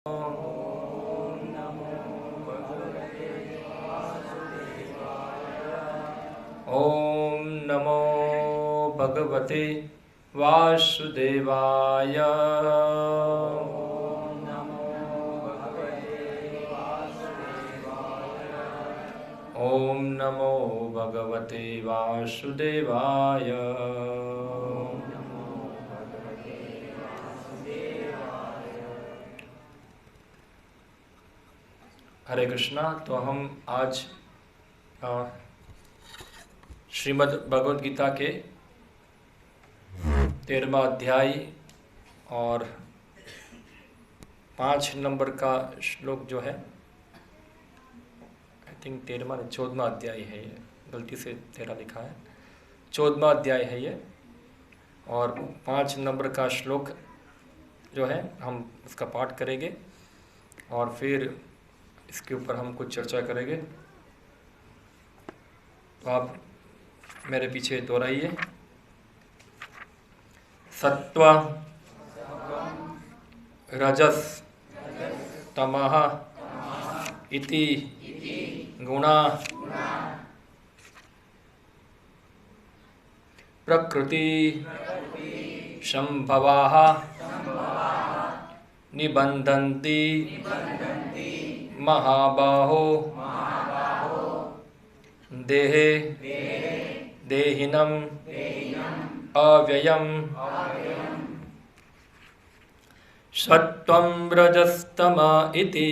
ओम नमो भगवते वासुदेवाय। ओम नमो भगवते वासुदेवाय। हरे कृष्णा। तो हम आज श्रीमद् भगवद गीता के 13वां अध्याय और 5 नंबर का श्लोक जो है, आई थिंक 13वां 14वां अध्याय है ये, गलती से 13 लिखा है, 14वां अध्याय है ये, और 5 नंबर का श्लोक जो है हम उसका पाठ करेंगे और फिर इसके ऊपर हम कुछ चर्चा करेंगे। तो आप मेरे पीछे दोहराइए। सत्व रजस तमः इति गुणा प्रकृति संभवाः निबन्धन्ति महाबाहो देहे देहिनम् अव्ययम् सत्वं रजस्तम इति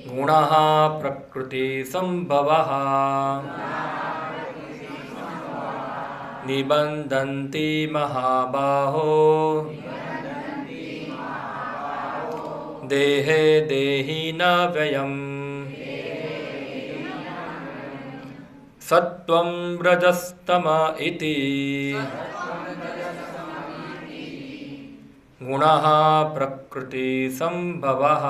गुणः प्रकृति संभवः निबन्धन्ति महाबाहो देहे देहिनव्ययम् सत्वं रजस्तम इति गुणः प्रकृति संभवः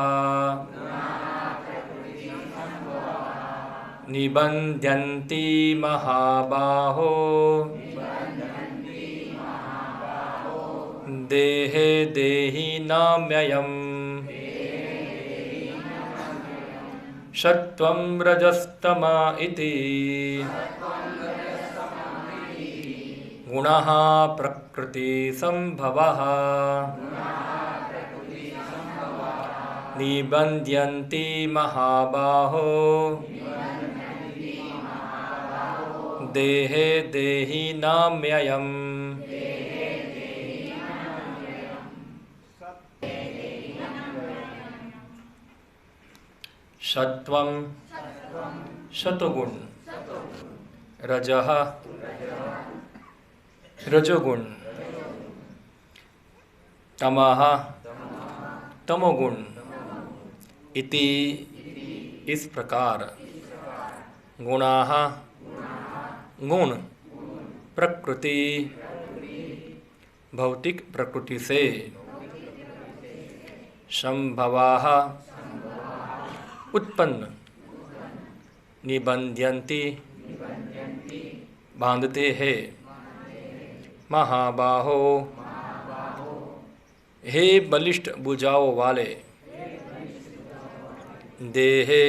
निबन्धन्ति महाबाहो देहे देहिनव्ययम् सत्वं रजस्तम इति गुणः प्रकृति संभवः निबन्धन्ति महाबाहो देहे देहिनव्ययम् सत्वं सतोगुण, रजः रजोगुण, तमः तमोगुण, इति इस प्रकार, गुणाः गुण, प्रकृति भौतिक प्रकृति से, संभवाः उत्पन्न, निबन्धन्ति बांधते हैं, महाबाहो हे बलिष्ठ भुजाओं वाले, देहे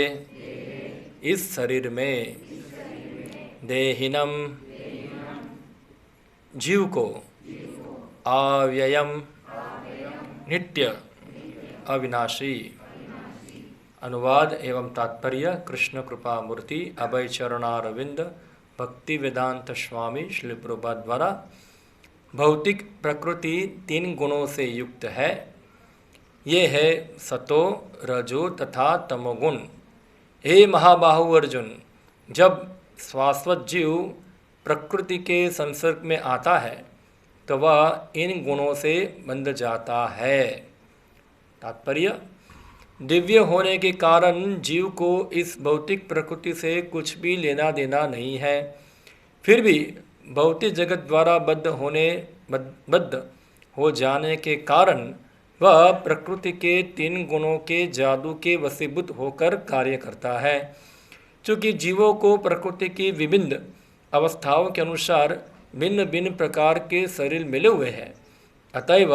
इस शरीर में, देहिनम जीव को, अव्ययम नित्य अविनाशी। अनुवाद एवं तात्पर्य कृष्ण कृपा मूर्ति अभय चरणारविंद भक्ति वेदांत स्वामी श्री प्रभुपाद द्वारा। भौतिक प्रकृति 3 गुणों से युक्त है। ये है सतो रजो तथा तमोगुण। हे महाबाहु अर्जुन, जब शाश्वत जीव प्रकृति के संसर्ग में आता है तो वह इन गुणों से बंध जाता है। तात्पर्य, दिव्य होने के कारण जीव को इस भौतिक प्रकृति से कुछ भी लेना देना नहीं है। फिर भी भौतिक जगत द्वारा बद्ध हो जाने के कारण वह प्रकृति के 3 गुणों के जादू के वशीभूत होकर कार्य करता है। चूँकि जीवों को प्रकृति की विभिन्न अवस्थाओं के अनुसार भिन्न भिन्न प्रकार के शरीर मिले हुए हैं, अतएव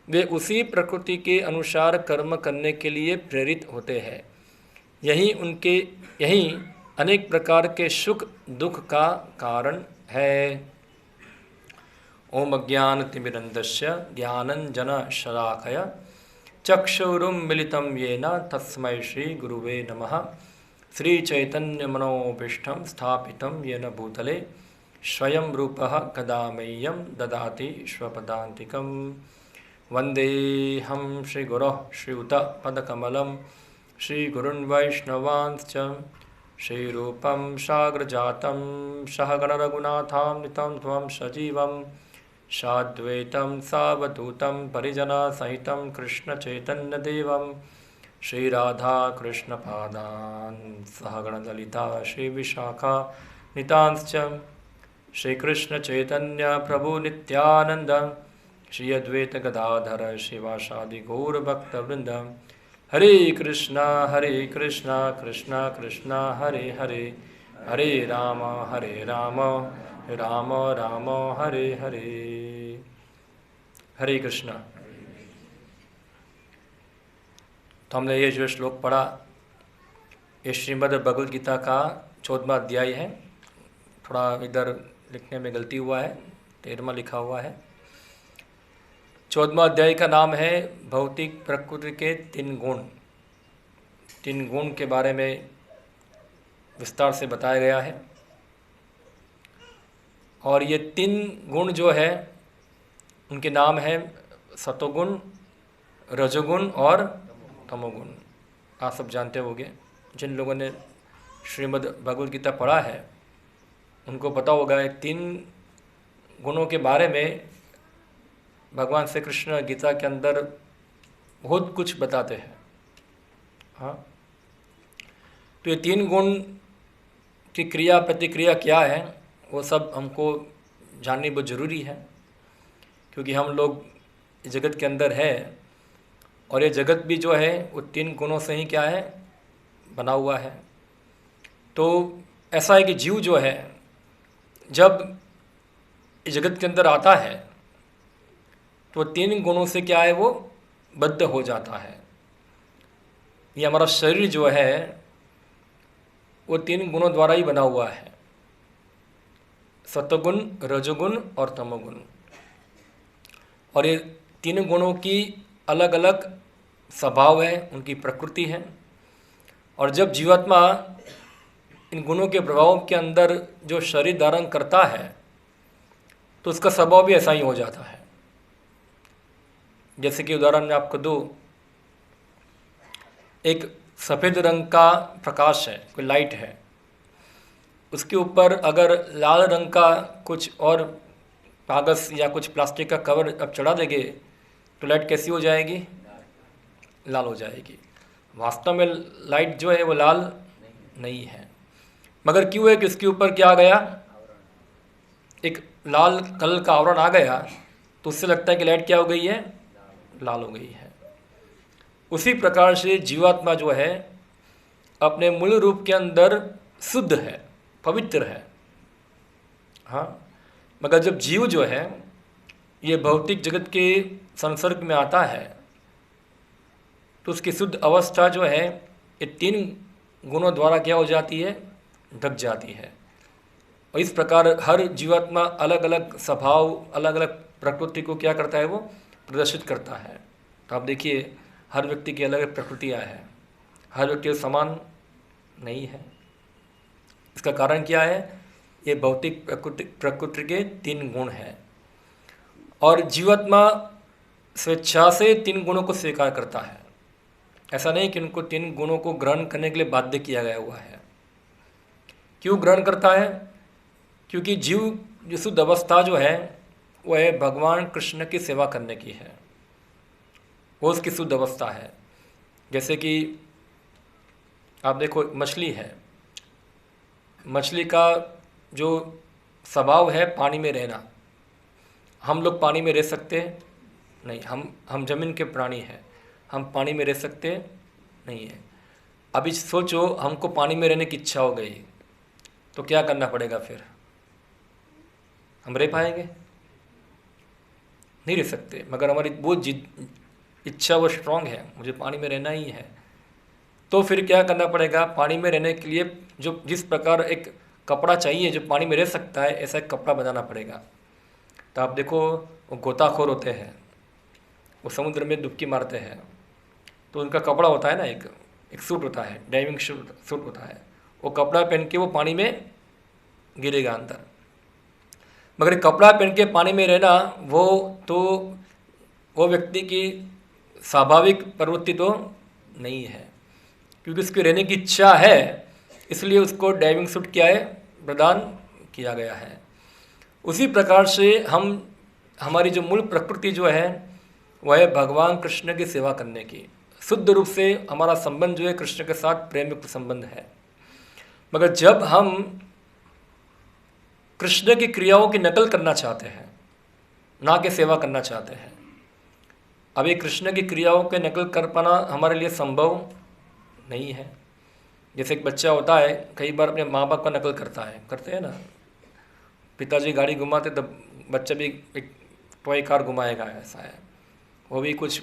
वे उसी प्रकृति के अनुसार कर्म करने के लिए प्रेरित होते हैं। यही अनेक प्रकार के सुख दुख का कारण है। ओम अज्ञानतिमिरन्धस्य ज्ञानञ्जनशलाकया चक्षुरुन्मीलितं येन तस्मै श्रीगुरुवे नमः। श्रीचैतन्यमनोभीष्टं स्थापितं येन भूतले स्वयं रूपः कदा मह्यं ददाति स्वपदान्तिकं। वन्देऽहं श्रीगुरोः श्रीयुतपदकमलं श्रीगुरुन् वैष्णवांश्च श्रीरूपं साग्रजातं सहगणरघुनाथान्वितं त्वं सजीवं साद्वैतं सावधूतं परिजनसहितं कृष्णचैतन्यदेवं श्रीराधाकृष्णपादान् सहगणललिता श्रीविशाखा नितांश्च श्रीकृष्णचैतन्य प्रभु नित्यानंद श्री अद्वैत गदाधर शिवासादि गौरभक्तवृंद। हरे कृष्णा कृष्णा कृष्णा हरे हरे, हरे राम राम राम हरे हरे। हरे कृष्णा। तो हमने ये जो श्लोक पढ़ा ये श्रीमद् भगवद गीता का 14वां अध्याय है। थोड़ा इधर लिखने में गलती हुआ है, 13वां लिखा हुआ है। 14वां अध्याय का नाम है भौतिक प्रकृति के 3 गुण। 3 गुण के बारे में विस्तार से बताया गया है। और ये 3 गुण जो है उनके नाम है सतोगुण, रजोगुण और तमोगुण। आप सब जानते होंगे, जिन लोगों ने श्रीमद् भगवद गीता पढ़ा है उनको पता होगा। 3 गुणों के बारे में भगवान श्री कृष्ण गीता के अंदर बहुत कुछ बताते हैं। हाँ, तो ये 3 गुण की क्रिया प्रतिक्रिया क्या है वो सब हमको जाननी बहुत ज़रूरी है, क्योंकि हम लोग जगत के अंदर है और ये जगत भी जो है वो 3 गुणों से ही क्या है बना हुआ है। तो ऐसा है कि जीव जो है जब इस जगत के अंदर आता है तो 3 गुणों से क्या है वो बद्ध हो जाता है। ये हमारा शरीर जो है वो 3 गुणों द्वारा ही बना हुआ है, सत्वगुण, रजोगुण और तमोगुण। और ये 3 गुणों की अलग अलग स्वभाव है, उनकी प्रकृति है। और जब जीवात्मा इन गुणों के प्रभाव के अंदर जो शरीर धारण करता है तो उसका स्वभाव भी ऐसा ही हो जाता है। जैसे कि उदाहरण मैं आपको दूँ, एक सफ़ेद रंग का प्रकाश है, कोई लाइट है, उसके ऊपर अगर लाल रंग का कुछ और कागज़ या कुछ प्लास्टिक का कवर अब चढ़ा देंगे तो लाइट कैसी हो जाएगी? लाल हो जाएगी। वास्तव में लाइट जो है वो लाल नहीं है, मगर क्यों है कि उसके ऊपर क्या आ गया, एक लाल कलर का आवरण आ गया, तो उससे लगता है कि लाइट क्या हो गई है, लाल हो गई है। उसी प्रकार से जीवात्मा जो है अपने मूल रूप के अंदर शुद्ध है, पवित्र है। हाँ, मगर जब जीव जो है ये भौतिक जगत के संसर्ग में आता है तो उसकी शुद्ध अवस्था जो है ये 3 गुणों द्वारा क्या हो जाती है, ढक जाती है। और इस प्रकार हर जीवात्मा अलग अलग स्वभाव, अलग अलग प्रकृति को क्या करता है, वो प्रदर्शित करता है। तो आप देखिए हर व्यक्ति की अलग अलग प्रकृतियाँ हैं, हर व्यक्ति समान नहीं है। इसका कारण क्या है? ये भौतिक प्रकृति के 3 गुण हैं। और जीवात्मा स्वेच्छा से 3 गुणों को स्वीकार करता है। ऐसा नहीं कि उनको 3 गुणों को ग्रहण करने के लिए बाध्य किया गया हुआ है। क्यों ग्रहण करता है? क्योंकि जीव शुद्ध अवस्था जो है वो है भगवान कृष्ण की सेवा करने की है, वो उसकी शुद्ध अवस्था है। जैसे कि आप देखो मछली है, मछली का जो स्वभाव है पानी में रहना। हम लोग पानी में रह सकते हैं? नहीं। हम जमीन के प्राणी हैं, हम पानी में रह सकते नहीं हैं। अभी सोचो हमको पानी में रहने की इच्छा हो गई तो क्या करना पड़ेगा? फिर हम रह पाएंगे? नहीं रह सकते, मगर हमारी वो इच्छा वो स्ट्रांग है, मुझे पानी में रहना ही है। तो फिर क्या करना पड़ेगा, पानी में रहने के लिए जो जिस प्रकार एक कपड़ा चाहिए जो पानी में रह सकता है, ऐसा एक कपड़ा बनाना पड़ेगा। तो आप देखो, वो गोताखोर होते हैं, वो समुद्र में डुबकी मारते हैं, तो उनका कपड़ा होता है ना, एक सूट होता है, डाइविंग सूट होता है, वो कपड़ा पहन के वो पानी में गिरेगा अंदर। मगर कपड़ा पहन के पानी में रहना वो व्यक्ति की स्वाभाविक प्रवृत्ति तो नहीं है, क्योंकि उसके रहने की इच्छा है, इसलिए उसको डाइविंग सूट क्या है, प्रदान किया गया है। उसी प्रकार से हमारी जो मूल प्रकृति जो है वह है भगवान कृष्ण की सेवा करने की। शुद्ध रूप से हमारा संबंध जो है कृष्ण के साथ प्रेम युक्त संबंध है। मगर जब हम कृष्ण की क्रियाओं की नकल करना चाहते हैं, ना कि सेवा करना चाहते हैं, अभी कृष्ण की क्रियाओं के नकल कर पाना हमारे लिए संभव नहीं है। जैसे एक बच्चा होता है, कई बार अपने माँ बाप का नकल करते हैं ना, पिताजी गाड़ी घुमाते तब बच्चा भी एक टॉय कार घुमाएगा, ऐसा है, वो भी कुछ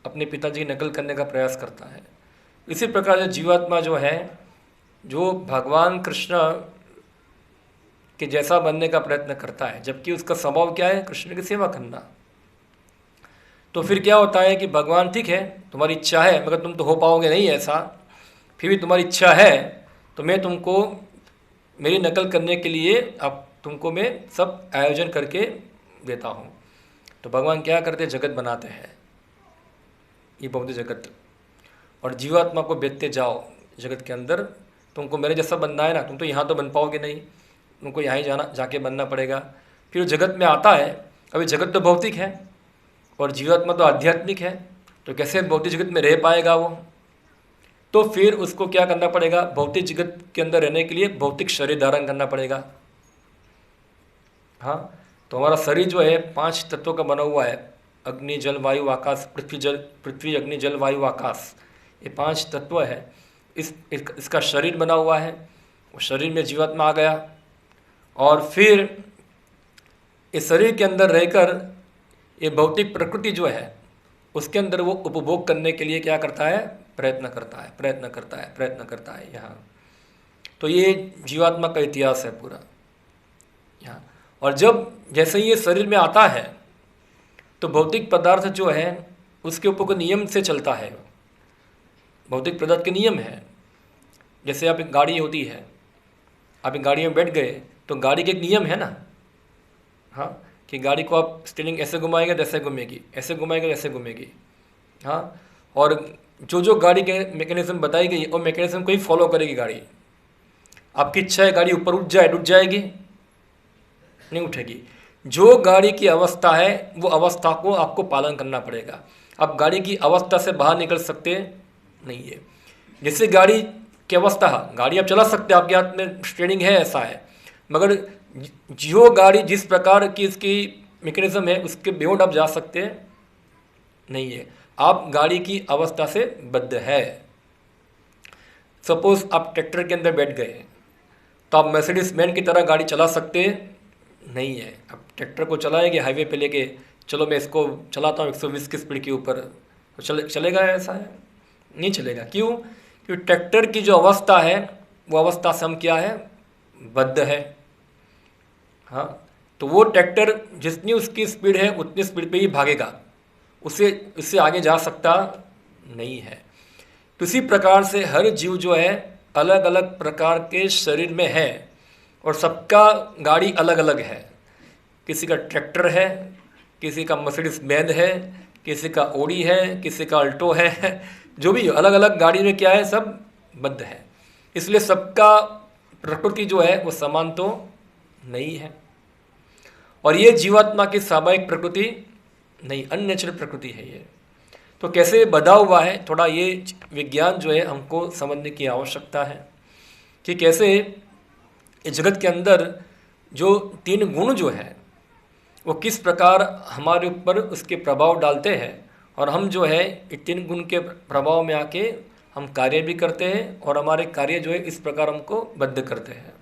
अपने पिताजी की नकल करने का प्रयास करता है। इसी प्रकार जो जीवात्मा जो है, जो भगवान कृष्ण के जैसा बनने का प्रयत्न करता है, जबकि उसका स्वभाव क्या है, कृष्ण की सेवा करना। तो फिर क्या होता है कि भगवान ठीक है, तुम्हारी इच्छा है, मगर तुम तो हो पाओगे नहीं ऐसा, फिर भी तुम्हारी इच्छा है तो मैं तुमको मेरी नकल करने के लिए अब तुमको मैं सब आयोजन करके देता हूँ। तो भगवान क्या करते, जगत बनाते हैं, ये भौतिक जगत, और जीवात्मा को बेचते जाओ जगत के अंदर। तुमको मेरे जैसा बनना है ना, तुम तो यहाँ तो बन पाओगे नहीं, तुमको यहाँ ही जाके बनना पड़ेगा। फिर वो जगत में आता है, अभी जगत तो भौतिक है और जीवात्मा तो आध्यात्मिक है, तो कैसे भौतिक जगत में रह पाएगा वो। तो फिर उसको क्या करना पड़ेगा, भौतिक जगत के अंदर रहने के लिए भौतिक शरीर धारण करना पड़ेगा। हाँ, तो हमारा शरीर जो है 5 तत्वों का बना हुआ है, अग्नि जल वायु आकाश, पृथ्वी अग्नि जल वायु आकाश, ये 5 तत्व है। इसका शरीर बना हुआ है, वो शरीर में जीवात्मा आ गया, और फिर इस शरीर के अंदर रहकर ये भौतिक प्रकृति जो है उसके अंदर वो उपभोग करने के लिए क्या करता है, प्रयत्न करता है यहाँ। तो ये जीवात्मा का इतिहास है पूरा यहाँ। और जब जैसे ही ये शरीर में आता है तो भौतिक पदार्थ जो है उसके ऊपर कोई नियम से चलता है। भौतिक पदार्थ के नियम है, जैसे आप एक गाड़ी होती है, आप एक गाड़ी में बैठ गए तो गाड़ी के एक नियम है ना, हाँ, कि गाड़ी को आप स्टीयरिंग ऐसे घुमाएंगे तो ऐसे घूमेगी, ऐसे घुमाएंगे तो ऐसे घूमेगी। हाँ, और जो गाड़ी के मैकेनिज्म बताई गई वो मैकेनिज्म को ही फॉलो करेगी गाड़ी। आपकी इच्छा है गाड़ी ऊपर उठ जाए, उठ जाएगी नहीं, उठेगी। जो गाड़ी की अवस्था है वो अवस्था को आपको पालन करना पड़ेगा। आप गाड़ी की अवस्था से बाहर निकल सकते नहीं है। जैसे गाड़ी की अवस्था, गाड़ी आप चला सकते हैं, आपके हाथ में स्टीयरिंग है, ऐसा है, मगर जो गाड़ी जिस प्रकार की इसकी मैकेनिज्म है उसके बियॉन्ड आप जा सकते नहीं है। आप गाड़ी की अवस्था से बद्ध है। सपोज आप ट्रैक्टर के अंदर बैठ गए तो आप मर्सिडीज मैन की तरह गाड़ी चला सकते नहीं है। अब ट्रैक्टर को चलाएंगे हाईवे पे लेके, चलो मैं इसको चलाता हूँ 120 की स्पीड के ऊपर, तो चलेगा? ऐसा है, नहीं चलेगा। क्यों? क्योंकि ट्रैक्टर की जो अवस्था है वो अवस्था से हम क्या है, बद्ध है। हाँ, तो वो ट्रैक्टर जितनी उसकी स्पीड है उतनी स्पीड पे ही भागेगा, उससे आगे जा सकता नहीं है। तो इसी प्रकार से हर जीव जो है अलग अलग प्रकार के शरीर में है और सबका गाड़ी अलग अलग है। किसी का ट्रैक्टर है, किसी का मर्सिडीज बेंज है, किसी का ओडी है, किसी का अल्टो है, जो भी अलग अलग गाड़ी में क्या है, सब बद्ध है। इसलिए सबका प्रकृति जो है वो समान तो नहीं है। और ये जीवात्मा की स्वाभाविक प्रकृति नहीं, अननेचुरल प्रकृति है ये। तो कैसे बधा हुआ है, थोड़ा ये विज्ञान जो है हमको समझने की आवश्यकता है कि कैसे इस जगत के अंदर जो 3 गुण जो है वो किस प्रकार हमारे ऊपर उसके प्रभाव डालते हैं, और हम जो है इस 3 गुण के प्रभाव में आके हम कार्य भी करते हैं और हमारे कार्य जो है इस प्रकार हमको बद्ध करते हैं।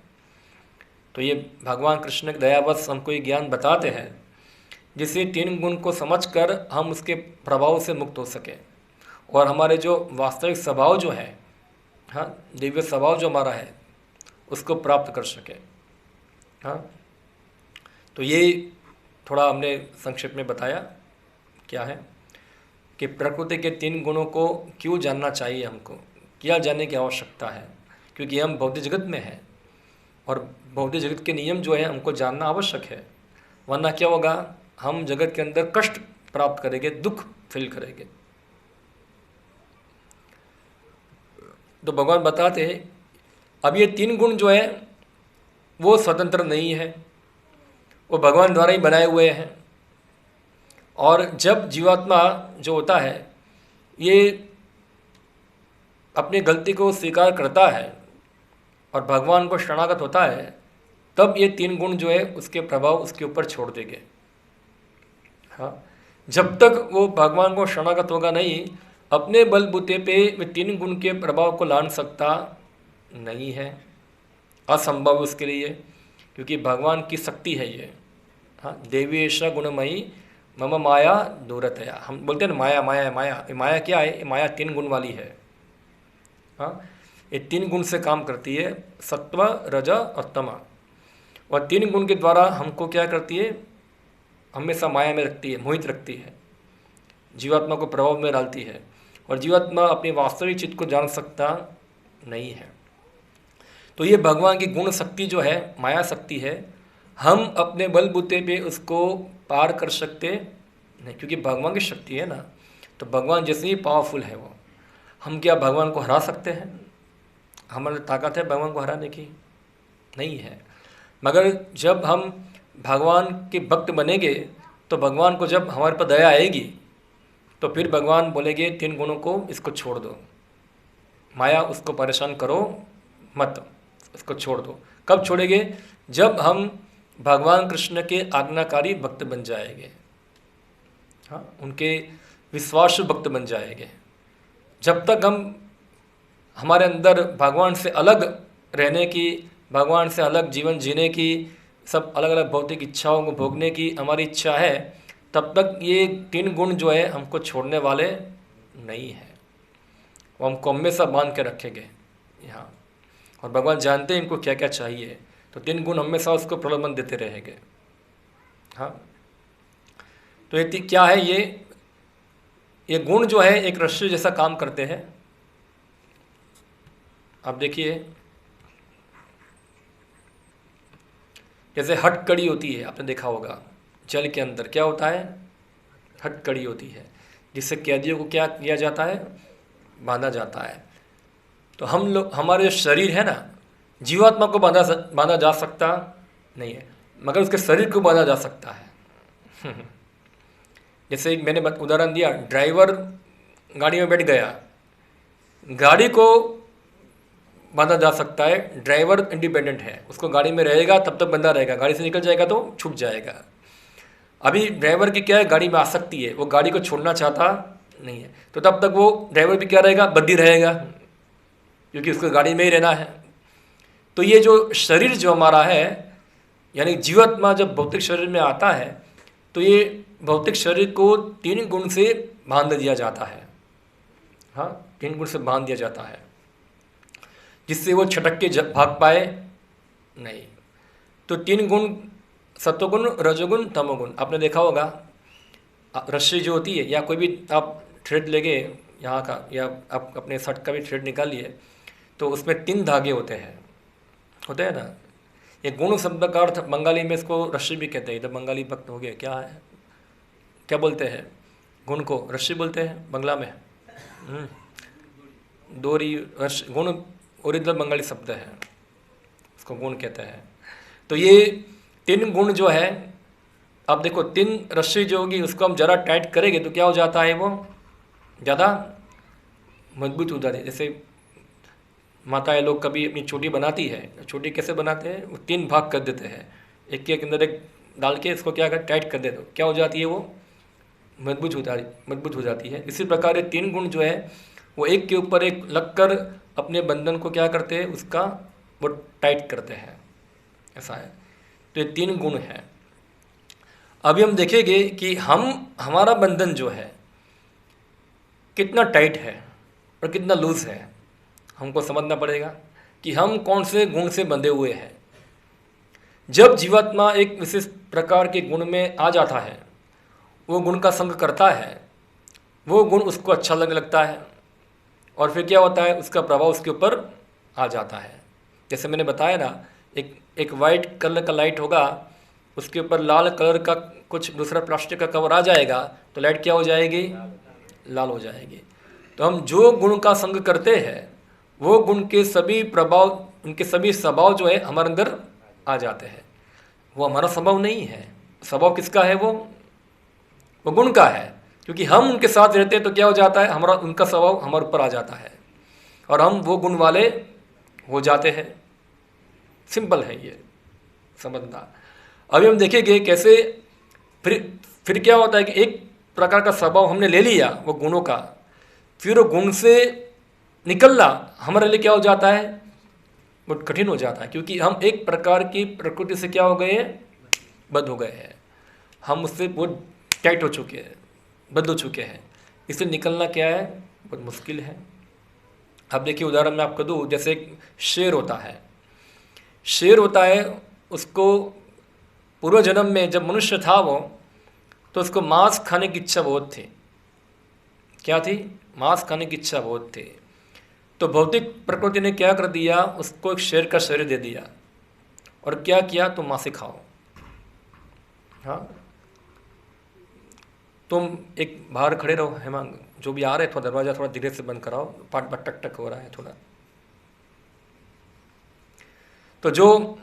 तो ये भगवान कृष्ण के दयावश हमको ये ज्ञान बताते हैं जिससे तीन गुण को समझकर हम उसके प्रभाव से मुक्त हो सके और हमारे जो वास्तविक स्वभाव जो है, हाँ, दिव्य स्वभाव जो हमारा है, उसको प्राप्त कर सके। हाँ, तो ये थोड़ा हमने संक्षेप में बताया क्या है कि प्रकृति के तीन गुणों को क्यों जानना चाहिए, हमको क्या जानने की आवश्यकता है, क्योंकि हम भौतिक जगत में हैं और भौतिक जगत के नियम जो है हमको जानना आवश्यक है, वरना क्या होगा, हम जगत के अंदर कष्ट प्राप्त करेंगे, दुख फील करेंगे। तो भगवान बताते हैं अब ये तीन गुण जो है वो स्वतंत्र नहीं है, वो भगवान द्वारा ही बनाए हुए हैं। और जब जीवात्मा जो होता है ये अपनी गलती को स्वीकार करता है और भगवान को शरणागत होता है, तब ये तीन गुण जो है उसके प्रभाव उसके ऊपर छोड़ देंगे। हाँ, जब तक वो भगवान को शरणागत होगा नहीं, अपने बलबूते पे वे तीन गुण के प्रभाव को लान सकता नहीं है, असंभव उसके लिए, क्योंकि भगवान की शक्ति है ये। हाँ, देवी ऐसा गुणमयी मम माया दूरतया, हम बोलते हैं ना माया माया माया, ये माया क्या है, ये माया तीन गुण वाली है। हाँ, ये तीन गुण से काम करती है, सत्व रज और तमा, और तीन गुण के द्वारा हमको क्या करती है, हमेशा माया में रखती है, मोहित रखती है, जीवात्मा को प्रभाव में डालती है, और जीवात्मा अपनी वास्तविक चित्त को जान सकता नहीं है। तो ये भगवान की गुण शक्ति जो है, माया शक्ति है, हम अपने बलबूते पे उसको पार कर सकते नहीं, क्योंकि भगवान की शक्ति है ना, तो भगवान जैसे ही पावरफुल है वो, हम क्या भगवान को हरा सकते हैं? हमारे ताकत है भगवान को हराने की? नहीं है। मगर जब हम भगवान के भक्त बनेंगे तो भगवान को जब हमारे पर दया आएगी तो फिर भगवान बोलेंगे तीन गुणों को इसको छोड़ दो, माया उसको परेशान करो मत, इसको छोड़ दो। कब छोड़ेंगे? जब हम भगवान कृष्ण के आज्ञाकारी भक्त बन जाएंगे, हाँ, उनके विश्वासु भक्त बन जाएंगे। जब तक हम हमारे अंदर भगवान से अलग रहने की, भगवान से अलग जीवन जीने की, सब अलग अलग भौतिक इच्छाओं को भोगने की हमारी इच्छा है, तब तक ये तीन गुण जो है हमको छोड़ने वाले नहीं है, वो हमको हमेशा बांध के रखेंगे यहाँ। और भगवान जानते हैं इनको क्या क्या चाहिए, तो तीन गुण हमेशा उसको प्रलोभन देते रहेंगे। हाँ, तो ये क्या है, ये गुण जो है एक रस्सी जैसा काम करते हैं। आप देखिए, जैसे हथकड़ी होती है, आपने देखा होगा जल के अंदर क्या होता है, हथकड़ी होती है, जिससे कैदियों को क्या किया जाता है, बांधा जाता है। तो हम लोग, हमारे जो शरीर है ना, जीवात्मा को बांधा जा सकता नहीं है, मगर उसके शरीर को बांधा जा सकता है। जैसे मैंने उदाहरण दिया, ड्राइवर गाड़ी में बैठ गया, गाड़ी को बांधा जा सकता है, ड्राइवर इंडिपेंडेंट है, उसको गाड़ी में रहेगा तब तक बंधा रहेगा, गाड़ी से निकल जाएगा तो छूट जाएगा। अभी ड्राइवर की क्या है, गाड़ी में आसक्ति है, वो गाड़ी को छोड़ना चाहता नहीं है, तो तब तक वो ड्राइवर भी क्या रहेगा, बद्दी रहेगा, क्योंकि उसको गाड़ी में ही रहना है। तो ये जो शरीर जो हमारा है, यानी जीवात्मा जब भौतिक शरीर में आता है तो ये भौतिक शरीर को तीन गुण से बांध दिया जाता है। हाँ, तीन गुण से बांध दिया जाता है, जिससे वो छटक के भाग पाए नहीं। तो तीन गुण, सत्वगुण, रजोगुण, तमोगुण, आपने देखा होगा, रस्सी जो होती है, या कोई भी आप थ्रेड लेंगे यहाँ का, या आप अपने शर्ट का भी थ्रेड निकालिए, तो उसमें तीन धागे होते हैं ना। ये गुण शब्द का अर्थ बंगाली में इसको रस्सी भी कहते हैं, इधर बंगाली भक्त हो गए, क्या है, क्या बोलते हैं, गुण को रस्सी बोलते हैं बंगला में, डोरी, गुण ओरिजिनल बंगाली शब्द है, उसको गुण कहते हैं। तो ये तीन गुण जो है, अब देखो तीन रस्सी जो होगी उसको हम ज़रा टाइट करेंगे तो क्या हो जाता है, वो ज़्यादा मजबूत हो जाती है। जैसे माताएं लोग कभी अपनी चोटी बनाती है, चोटी कैसे बनाते हैं, वो तीन भाग कर देते हैं, एक के अंदर एक डाल के इसको क्या कर टाइट कर देते हो, क्या हो जाती है, वो मजबूत हो जाती है। इसी प्रकार ये तीन गुण जो है वो एक के ऊपर एक लगकर अपने बंधन को क्या करते हैं, उसका वो टाइट करते हैं, ऐसा है। तो ये तीन गुण हैं। अभी हम देखेंगे कि हमारा बंधन जो है कितना टाइट है और कितना लूज है। हमको समझना पड़ेगा कि हम कौन से गुण से बंधे हुए हैं। जब जीवात्मा एक विशेष प्रकार के गुण में आ जाता है, वो गुण का संग करता है, वो गुण उसको अच्छा लगने लगता है और फिर क्या होता है, उसका प्रभाव उसके ऊपर आ जाता है। जैसे मैंने बताया ना, एक वाइट कलर का लाइट होगा, उसके ऊपर लाल कलर का कुछ दूसरा प्लास्टिक का कवर आ जाएगा तो लाइट क्या हो जाएगी, लाल हो जाएगी। तो हम जो गुण का संग करते हैं वो गुण के सभी प्रभाव, उनके सभी स्वभाव जो है हमारे अंदर आ जाते हैं। वो हमारा स्वभाव नहीं है। स्वभाव किसका है? वो गुण का है। क्योंकि हम उनके साथ रहते हैं तो क्या हो जाता है, हमारा उनका स्वभाव हमारे ऊपर आ जाता है और हम वो गुण वाले हो जाते हैं। सिंपल है ये समझना। अभी हम देखेंगे कैसे फिर क्या होता है कि एक प्रकार का स्वभाव हमने ले लिया वो गुणों का, फिर वो गुण से निकलना हमारे लिए क्या हो जाता है, बहुत कठिन हो जाता है। क्योंकि हम एक प्रकार की प्रकृति से क्या हो गए हैं, बद्ध हो गए हैं। हम उससे बहुत टाइट हो चुके हैं, बद्ध हो चुके हैं। इससे निकलना क्या है, बहुत मुश्किल है। अब देखिए उदाहरण मैं आपको दूँ, जैसे एक शेर होता है। शेर होता है, उसको पूर्व जन्म में जब मनुष्य था वो, तो उसको मांस खाने की इच्छा बहुत थी। क्या थी? मांस खाने की इच्छा बहुत थी। तो भौतिक प्रकृति ने क्या कर दिया, उसको एक शेर का शरीर दे दिया और क्या किया, तुम मांस खाओ। हाँ, तुम एक बाहर खड़े रहो, हेमांग जो भी आ रहे, थोड़ा दरवाज़ा थोड़ा धीरे से बंद कराओ, पाट पाट टक टक हो रहा है थोड़ा। तो जो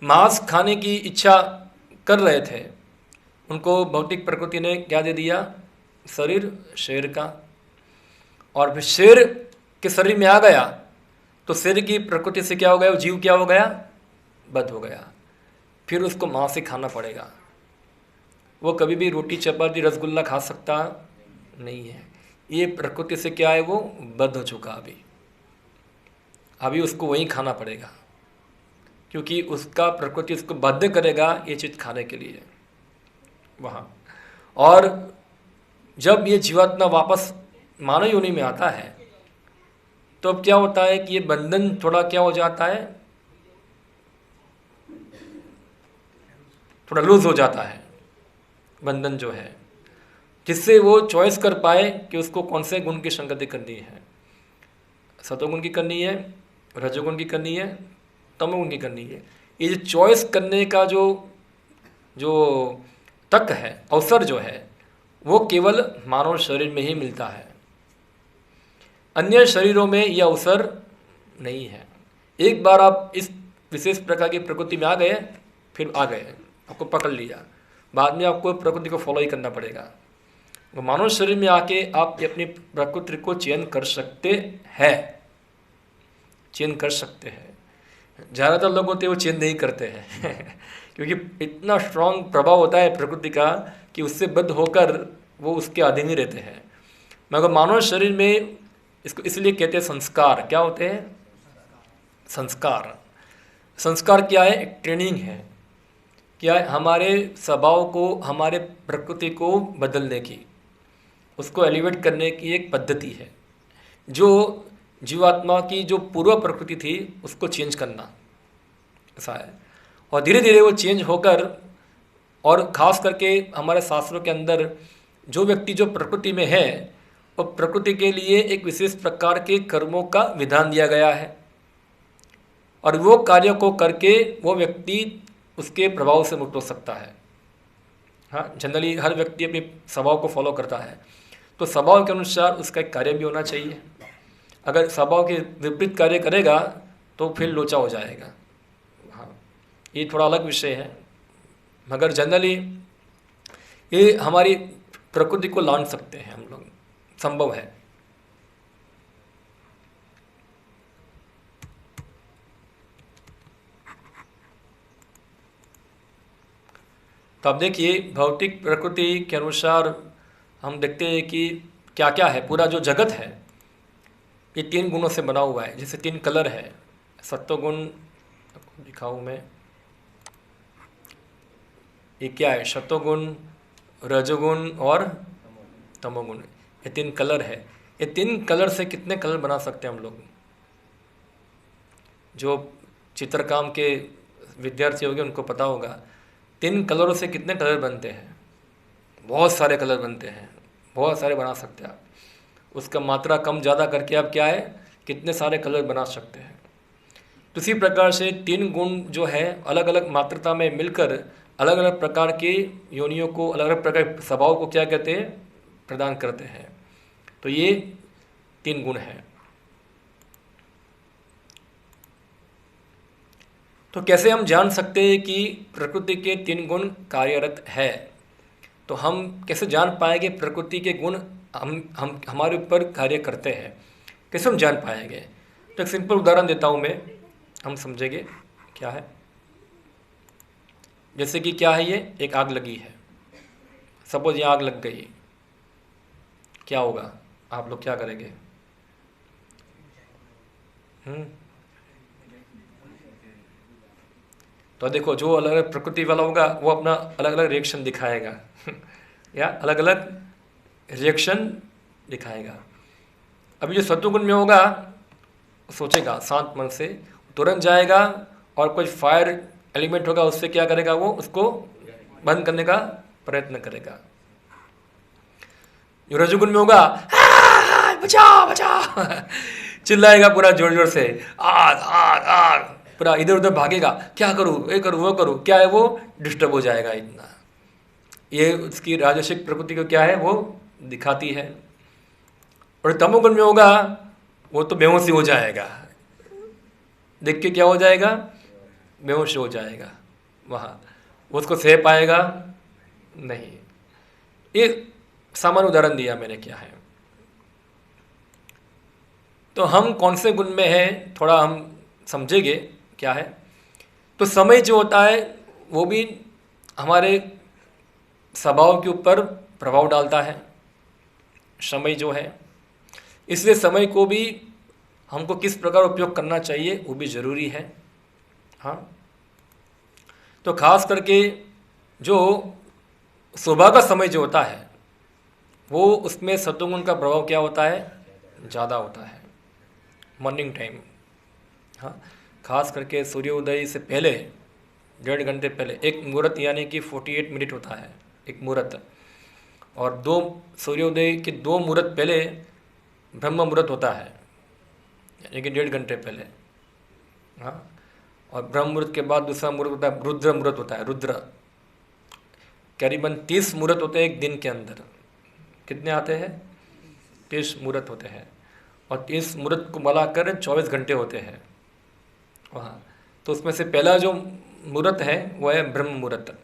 मांस खाने की इच्छा कर रहे थे उनको भौतिक प्रकृति ने क्या दे दिया, शरीर शेर का। और फिर शेर के शरीर में आ गया तो शेर की प्रकृति से क्या हो गया, जीव क्या हो गया, बद्ध हो गया। फिर उसको मांस से खाना पड़ेगा। वो कभी भी रोटी चपाती रसगुल्ला खा सकता नहीं है। ये प्रकृति से क्या है, वो बद्ध हो चुका। अभी उसको वही खाना पड़ेगा क्योंकि उसका प्रकृति उसको बाध्य करेगा ये चीज़ खाने के लिए वहाँ। और जब ये जीवात्मा वापस मानव योनि में आता है तो अब क्या होता है कि ये बंधन थोड़ा क्या हो जाता है, थोड़ा लूज हो जाता है बंधन जो है, जिससे वो चॉइस कर पाए कि उसको कौन से गुण की संगति करनी है। सतोगुण की करनी है, रजोगुण की करनी है, तमोगुण की करनी है। ये जो चॉइस करने का जो तक है, अवसर जो है, वो केवल मानव शरीर में ही मिलता है। अन्य शरीरों में यह अवसर नहीं है। एक बार आप इस विशेष प्रकार की प्रकृति में आ गए, फिर आ गए, आपको पकड़ लिया, बाद में आपको प्रकृति को फॉलो ही करना पड़ेगा। वो मानव शरीर में आके आप अपनी प्रकृति को चयन कर सकते हैं, चयन कर सकते हैं। ज़्यादातर लोग होते हैं वो चेंज नहीं करते हैं क्योंकि इतना स्ट्रांग प्रभाव होता है प्रकृति का कि उससे बद्ध होकर वो उसके अधीन ही रहते हैं। मगर मानव शरीर में इसको इसलिए कहते हैं संस्कार। क्या होते हैं? संस्कार। संस्कार क्या है? एक ट्रेनिंग है। क्या है? हमारे स्वभाव को, हमारे प्रकृति को बदलने की, उसको एलिवेट करने की एक पद्धति है। जो जीवात्मा की जो पूर्व प्रकृति थी उसको चेंज करना, ऐसा है। और धीरे धीरे वो चेंज होकर, और ख़ास करके हमारे शास्त्रों के अंदर जो व्यक्ति जो प्रकृति में है, वो प्रकृति के लिए एक विशेष प्रकार के कर्मों का विधान दिया गया है और वो कार्य को करके वो व्यक्ति उसके प्रभाव से मुक्त हो सकता है। हाँ, जनरली हर व्यक्ति अपने स्वभाव को फॉलो करता है, तो स्वभाव के अनुसार उसका एक कार्य भी होना चाहिए। अगर स्वभाव के विपरीत कार्य करेगा तो फिर लोचा हो जाएगा। हाँ, ये थोड़ा अलग विषय है, मगर जनरली ये हमारी प्रकृति को लान सकते हैं हम लोग, संभव है। तो अब देखिए भौतिक प्रकृति के अनुसार हम देखते हैं कि क्या क्या है। पूरा जो जगत है ये 3 गुणों से बना हुआ है। जैसे 3 कलर है, सत्वगुण दिखाऊँ मैं, ये क्या है? सतोगुण, रजोगुण और तमोगुण, ये 3 कलर है। ये 3 कलर से कितने कलर बना सकते हैं हम लोग? जो चित्रकाम के विद्यार्थी होंगे उनको पता होगा 3 कलरों से कितने कलर बनते हैं। बहुत सारे कलर बनते हैं, बहुत सारे बना सकते हैं आप। उसका मात्रा कम ज़्यादा करके आप क्या है, कितने सारे कलर बना सकते हैं। तो इसी प्रकार से 3 गुण जो है अलग अलग मात्रता में मिलकर अलग अलग प्रकार के योनियों को, अलग अलग प्रकार के स्वभाव को क्या कहते हैं, प्रदान करते हैं। तो ये 3 गुण हैं। तो कैसे हम जान सकते हैं कि प्रकृति के 3 गुण कार्यरत है? तो हम कैसे जान पाएंगे प्रकृति के गुण हम हमारे ऊपर कार्य करते हैं? कैसे हम जान पाएंगे? तो एक सिंपल उदाहरण देता हूँ मैं, हम समझेंगे क्या है। जैसे कि क्या है, ये एक आग लगी है। सपोज ये आग लग गई, क्या होगा? आप लोग क्या करेंगे? तो देखो, जो अलग अलग प्रकृति वाला होगा वो अपना अलग अलग रिएक्शन दिखाएगा या अलग अलग रिएक्शन दिखाएगा। अभी जो सत्वगुण में होगा सोचेगा शांत मन से, तुरंत जाएगा और कोई फायर एलिमेंट होगा उससे क्या करेगा, वो उसको बंद करने का प्रयत्न करेगा। जो रजोगुण में होगा बचाओ बचाओ चिल्लाएगा पूरा जोर जोर से, आग आग आग, पूरा इधर उधर भागेगा, क्या करूँ, ये करूँ वो करूँ, क्या है, वो डिस्टर्ब हो जाएगा इतना। ये उसकी राजसिक प्रकृति को क्या है, वो दिखाती है। और तमोगुण में होगा वो तो बेहोश ही हो जाएगा, देख के क्या हो जाएगा, बेहोश हो जाएगा, वहाँ उसको सह पाएगा नहीं। ये सामान्य उदाहरण दिया मैंने, क्या है। तो हम कौन से गुण में हैं थोड़ा हम समझेंगे क्या है। तो समय जो होता है वो भी हमारे स्वभाव के ऊपर प्रभाव डालता है, समय जो है। इसलिए समय को भी हमको किस प्रकार उपयोग करना चाहिए वो भी ज़रूरी है। हाँ, तो खास करके जो सुबह का समय जो होता है वो उसमें सत्वगुण का प्रभाव क्या होता है, ज़्यादा होता है, मॉर्निंग टाइम। हाँ, खास करके सूर्योदय से पहले 1.5 घंटे पहले एक मुहूर्त, यानी कि 48 मिनट होता है एक मुहूर्त, और 2 सूर्योदय के 2 मुहूर्त पहले ब्रह्म मुहूर्त होता है, यानी कि 1.5 घंटे पहले। हाँ, और ब्रह्म मुहूर्त के बाद दूसरा मुहूर्त होता है रुद्र मुहूर्त होता है। रुद्र करीबन 30 मुहूर्त होते हैं एक दिन के अंदर। कितने आते हैं? 30 मुहूर्त होते हैं, और 30 मुहूर्त को मिलाकर 24 घंटे होते हैं वहाँ। तो उसमें से पहला जो मुहूर्त है वो है ब्रह्म मुहूर्त।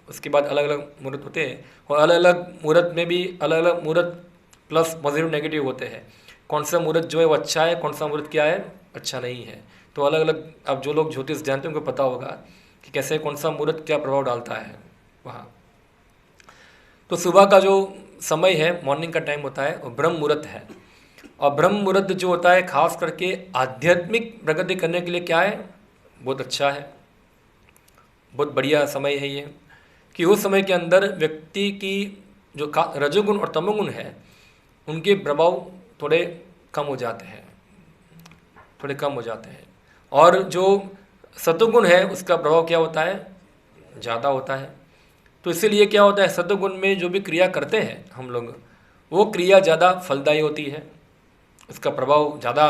उसके बाद अलग अलग मुहूर्त होते हैं, और अलग अलग मुहूर्त में भी अलग अलग मुहूर्त प्लस पॉजिटिव नेगेटिव होते हैं। कौन सा मुहूर्त जो है वो अच्छा है, कौन सा मुहूर्त क्या है, अच्छा नहीं है। तो अलग अलग, अब जो लोग ज्योतिष जानते हैं उनको पता होगा कि कैसे कौन सा मुहूर्त क्या प्रभाव डालता है वहाँ। तो सुबह का जो समय है, मॉर्निंग का टाइम होता है, वो ब्रह्म मुहूर्त है। और ब्रह्म मुहूर्त जो होता है खास करके आध्यात्मिक प्रगति करने के लिए क्या है, बहुत अच्छा है, बहुत बढ़िया समय है ये। कि उस समय के अंदर व्यक्ति की जो रजोगुण और तमोगुण है उनके प्रभाव थोड़े कम हो जाते हैं, थोड़े कम हो जाते हैं। और जो सत्वगुण है उसका प्रभाव क्या होता है, ज़्यादा होता है। तो इसीलिए क्या होता है, सत्वगुण में जो भी क्रिया करते हैं हम लोग, वो क्रिया ज़्यादा फलदायी होती है, उसका प्रभाव ज़्यादा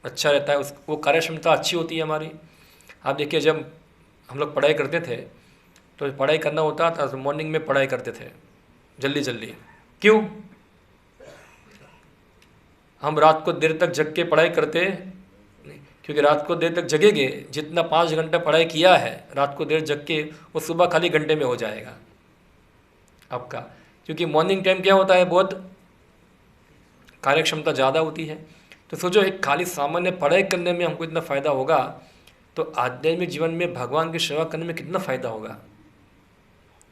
अच्छा रहता है, उस वो कार्यक्षमता अच्छी होती है हमारी। आप देखिए, जब हम लोग पढ़ाई करते थे तो पढ़ाई करना होता था तो मॉर्निंग में पढ़ाई करते थे जल्दी जल्दी। क्यों? हम रात को देर तक जग के पढ़ाई करते नहीं, क्योंकि रात को देर तक जगेंगे, जितना 5 घंटा पढ़ाई किया है रात को देर जग के, वो सुबह खाली घंटे में हो जाएगा आपका। क्योंकि मॉर्निंग टाइम क्या होता है, बहुत कार्यक्षमता ज़्यादा होती है। तो सोचो, एक खाली सामान्य पढ़ाई करने में हमको इतना फ़ायदा होगा, तो आध्यात्मिक जीवन में भगवान की सेवा करने में कितना फ़ायदा होगा,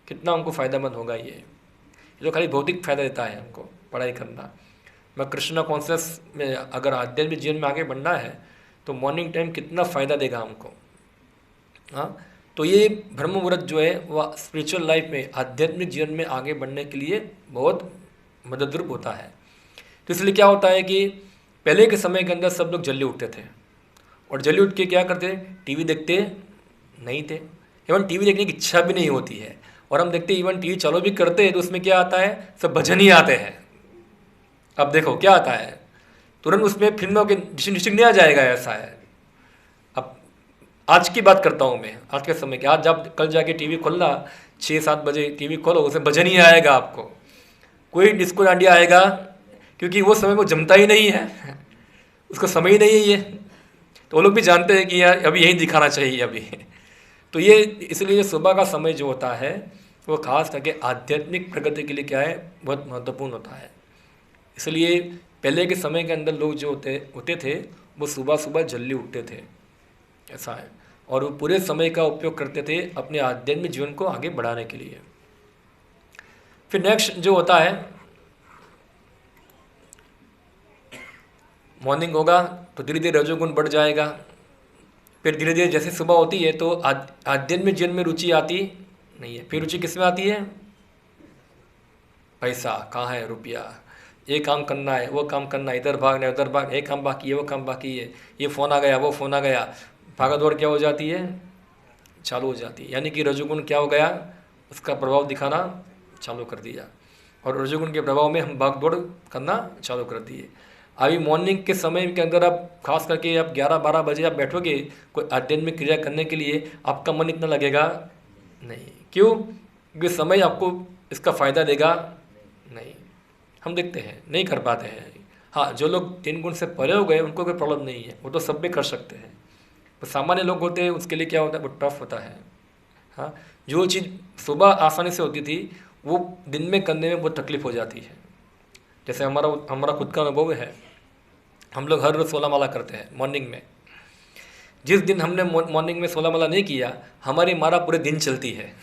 कितना हमको फ़ायदेमंद होगा। ये जो खाली भौतिक फ़ायदा देता है हमको पढ़ाई करना, मैं कृष्णा कॉन्शियस में अगर आध्यात्मिक जीवन में आगे बढ़ना है तो मॉर्निंग टाइम कितना फ़ायदा देगा हमको। हाँ, तो ये ब्रह्म मुहूर्त जो है वह स्पिरिचुअल लाइफ में, आध्यात्मिक जीवन में आगे बढ़ने के लिए बहुत मददरूप होता है। तो इसलिए क्या होता है कि पहले के समय के अंदर सब लोग जल्दी उठते थे, और जल्दी उठ के क्या करते, टीवी देखते नहीं थे, इवन टीवी देखने की इच्छा भी नहीं होती है। और हम देखते इवन टीवी चालू भी करते हैं तो उसमें क्या आता है, सब भजन ही आते हैं। अब देखो क्या आता है, तुरंत उसमें फिल्मों के डिस्ट्रिक्ट नहीं आ जाएगा, ऐसा है। अब आज की बात करता हूँ मैं, आज के समय की। आज जब कल जाके टीवी खोलना 6-7 बजे टीवी खोलो, उसमें भजन ही आएगा आपको, कोई डिस्को डांडिया आएगा, क्योंकि वो समय वो जमता ही नहीं है, उसको समय ही नहीं है ये। तो वो लोग भी जानते हैं कि यार अभी यही दिखाना चाहिए अभी। तो ये इसलिए सुबह का समय जो होता है वो खास करके आध्यात्मिक प्रगति के लिए क्या है, बहुत महत्वपूर्ण होता है। इसलिए पहले के समय के अंदर लोग जो होते थे वो सुबह सुबह जल्दी उठते थे, ऐसा है। और वो पूरे समय का उपयोग करते थे अपने आध्यात्मिक जीवन को आगे बढ़ाने के लिए। फिर नेक्स्ट जो होता है, मॉर्निंग होगा तो धीरे धीरे रजोगुण बढ़ जाएगा। फिर धीरे धीरे जैसे सुबह होती है तो आध्यात्मिक जीवन में रुचि आती नहीं है। फिर रुचि किस में आती है, पैसा कहाँ है, रुपया, ये काम करना है, वो काम करना है, इधर भागना है, उधर भाग, ये काम बाकी है, वो काम बाकी है, ये फ़ोन आ गया, वो फ़ोन आ गया, भागा दौड़ क्या हो जाती है, चालू हो जाती है। यानी कि रजोगुण क्या हो गया, उसका प्रभाव दिखाना चालू कर दिया, और रजोगुण के प्रभाव में हम भाग दौड़ करना चालू कर दिए। अभी मॉर्निंग के समय के अंदर आप खास करके आप 11-12 बजे आप बैठोगे कोई आध्यात्मिक क्रिया करने के लिए, आपका मन इतना लगेगा नहीं। क्यों, क्योंकि समय आपको इसका फ़ायदा देगा नहीं। हम देखते हैं नहीं कर पाते हैं। हाँ, जो लोग 3 गुण से परे हो गए उनको कोई प्रॉब्लम नहीं है, वो तो सब भी कर सकते हैं। तो सामान्य लोग होते हैं उसके लिए क्या होता है, वो टफ होता है। हाँ, जो चीज़ सुबह आसानी से होती थी वो दिन में करने में बहुत तकलीफ हो जाती है। जैसे हमारा खुद का अनुभव है, हम लोग हर रोज़ 16 माला करते हैं मॉर्निंग में। जिस दिन हमने मॉर्निंग में 16 माला नहीं किया, हमारी माला पूरे दिन चलती है।